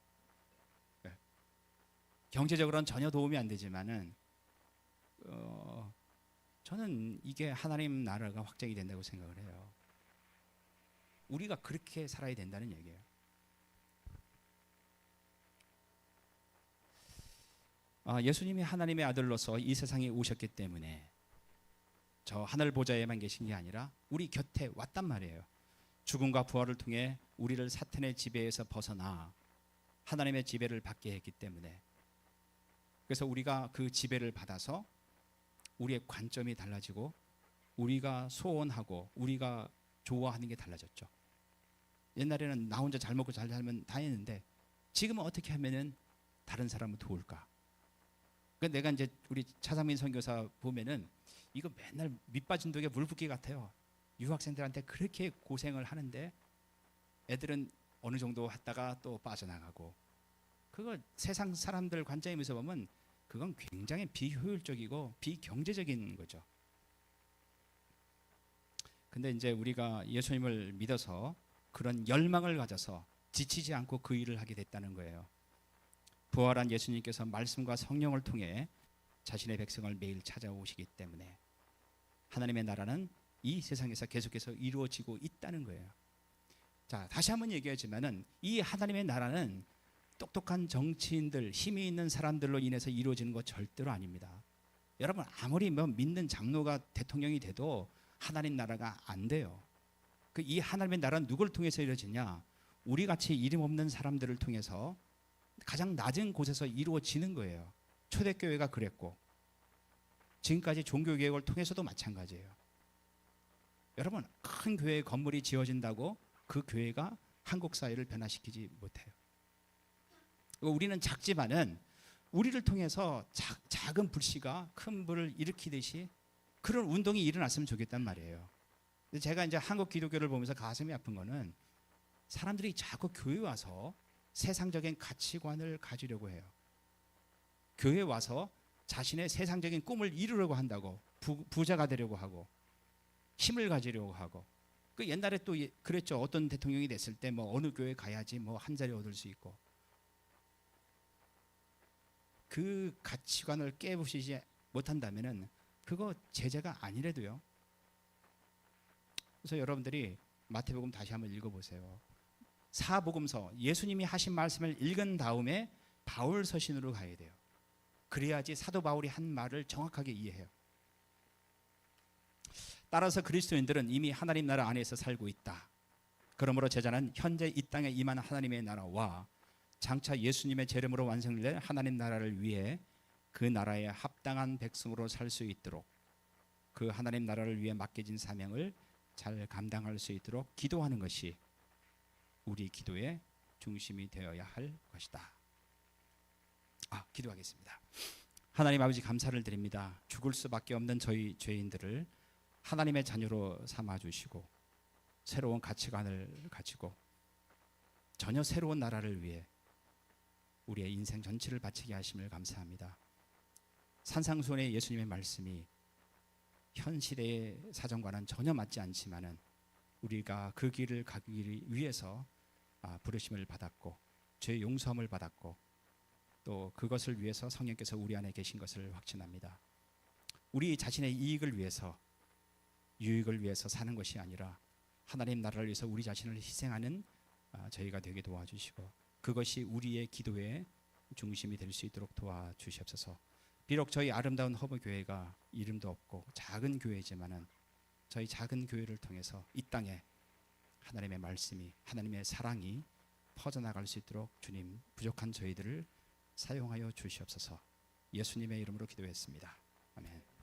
Speaker 2: 네. 경제적으로는 전혀 도움이 안 되지만은 저는 이게 하나님 나라가 확장이 된다고 생각을 해요. 우리가 그렇게 살아야 된다는 얘기예요. 예수님이 하나님의 아들로서 이 세상에 오셨기 때문에 저 하늘 보좌에만 계신 게 아니라 우리 곁에 왔단 말이에요. 죽음과 부활을 통해 우리를 사탄의 지배에서 벗어나 하나님의 지배를 받게 했기 때문에, 그래서 우리가 그 지배를 받아서 우리의 관점이 달라지고 우리가 소원하고 우리가 좋아하는 게 달라졌죠. 옛날에는 나 혼자 잘 먹고 잘 살면 다 했는데 지금은 어떻게 하면은 다른 사람을 도울까? 그러니까 내가 이제 우리 차상민 선교사 보면은 이거 맨날 밑빠진 독에 물 붓기 같아요. 유학생들한테 그렇게 고생을 하는데 애들은 어느 정도 했다가 또 빠져나가고, 그거 세상 사람들 관점에서 보면 그건 굉장히 비효율적이고 비경제적인 거죠. 근데 이제 우리가 예수님을 믿어서 그런 열망을 가져서 지치지 않고 그 일을 하게 됐다는 거예요. 부활한 예수님께서 말씀과 성령을 통해 자신의 백성을 매일 찾아오시기 때문에 하나님의 나라는 이 세상에서 계속해서 이루어지고 있다는 거예요. 자, 다시 한번 얘기하지만은 이 하나님의 나라는 똑똑한 정치인들, 힘이 있는 사람들로 인해서 이루어지는 것 절대로 아닙니다. 여러분 아무리 믿는 장로가 대통령이 돼도 하나님 나라가 안 돼요. 이 하나님의 나라는 누구를 통해서 이루어지냐? 우리 같이 이름 없는 사람들을 통해서 가장 낮은 곳에서 이루어지는 거예요. 초대교회가 그랬고 지금까지 종교개혁을 통해서도 마찬가지예요. 여러분 큰 교회 건물이 지어진다고 그 교회가 한국 사회를 변화시키지 못해요. 우리는 작지만은 우리를 통해서 작은 불씨가 큰 불을 일으키듯이 그런 운동이 일어났으면 좋겠단 말이에요. 근데 제가 이제 한국 기독교를 보면서 가슴이 아픈 거는 사람들이 자꾸 교회 와서 세상적인 가치관을 가지려고 해요. 교회 와서 자신의 세상적인 꿈을 이루려고 한다고, 부자가 되려고 하고 힘을 가지려고 하고. 그 옛날에 또 그랬죠. 어떤 대통령이 됐을 때 어느 교회 가야지 한 자리 얻을 수 있고. 그 가치관을 깨부시지 못한다면은 그거 제재가 아니래도요. 그래서 여러분들이 마태복음 다시 한번 읽어보세요. 사복음서 예수님이 하신 말씀을 읽은 다음에 바울 서신으로 가야 돼요. 그래야지 사도 바울이 한 말을 정확하게 이해해요. 따라서 그리스도인들은 이미 하나님 나라 안에서 살고 있다. 그러므로 제자는 현재 이 땅에 임한 하나님의 나라와 장차 예수님의 재림으로 완성될 하나님 나라를 위해 그 나라에 합당한 백성으로 살 수 있도록, 그 하나님 나라를 위해 맡겨진 사명을 잘 감당할 수 있도록 기도하는 것이 우리 기도의 중심이 되어야 할 것이다. 기도하겠습니다. 하나님 아버지, 감사를 드립니다. 죽을 수밖에 없는 저희 죄인들을 하나님의 자녀로 삼아주시고 새로운 가치관을 가지고 전혀 새로운 나라를 위해 우리의 인생 전체를 바치게 하심을 감사합니다. 산상수훈의 예수님의 말씀이 현 시대의 사정과는 전혀 맞지 않지만은 우리가 그 길을 가기 위해서 부르심을 받았고 죄 용서함을 받았고 또 그것을 위해서 성령께서 우리 안에 계신 것을 확신합니다. 우리 자신의 이익을 위해서, 유익을 위해서 사는 것이 아니라 하나님 나라를 위해서 우리 자신을 희생하는 저희가 되게 도와주시고, 그것이 우리의 기도의 중심이 될 수 있도록 도와주시옵소서. 비록 저희 아름다운 허브교회가 이름도 없고 작은 교회지만은 저희 작은 교회를 통해서 이 땅에 하나님의 말씀이, 하나님의 사랑이 퍼져나갈 수 있도록 주님, 부족한 저희들을 사용하여 주시옵소서. 예수님의 이름으로 기도했습니다. 아멘.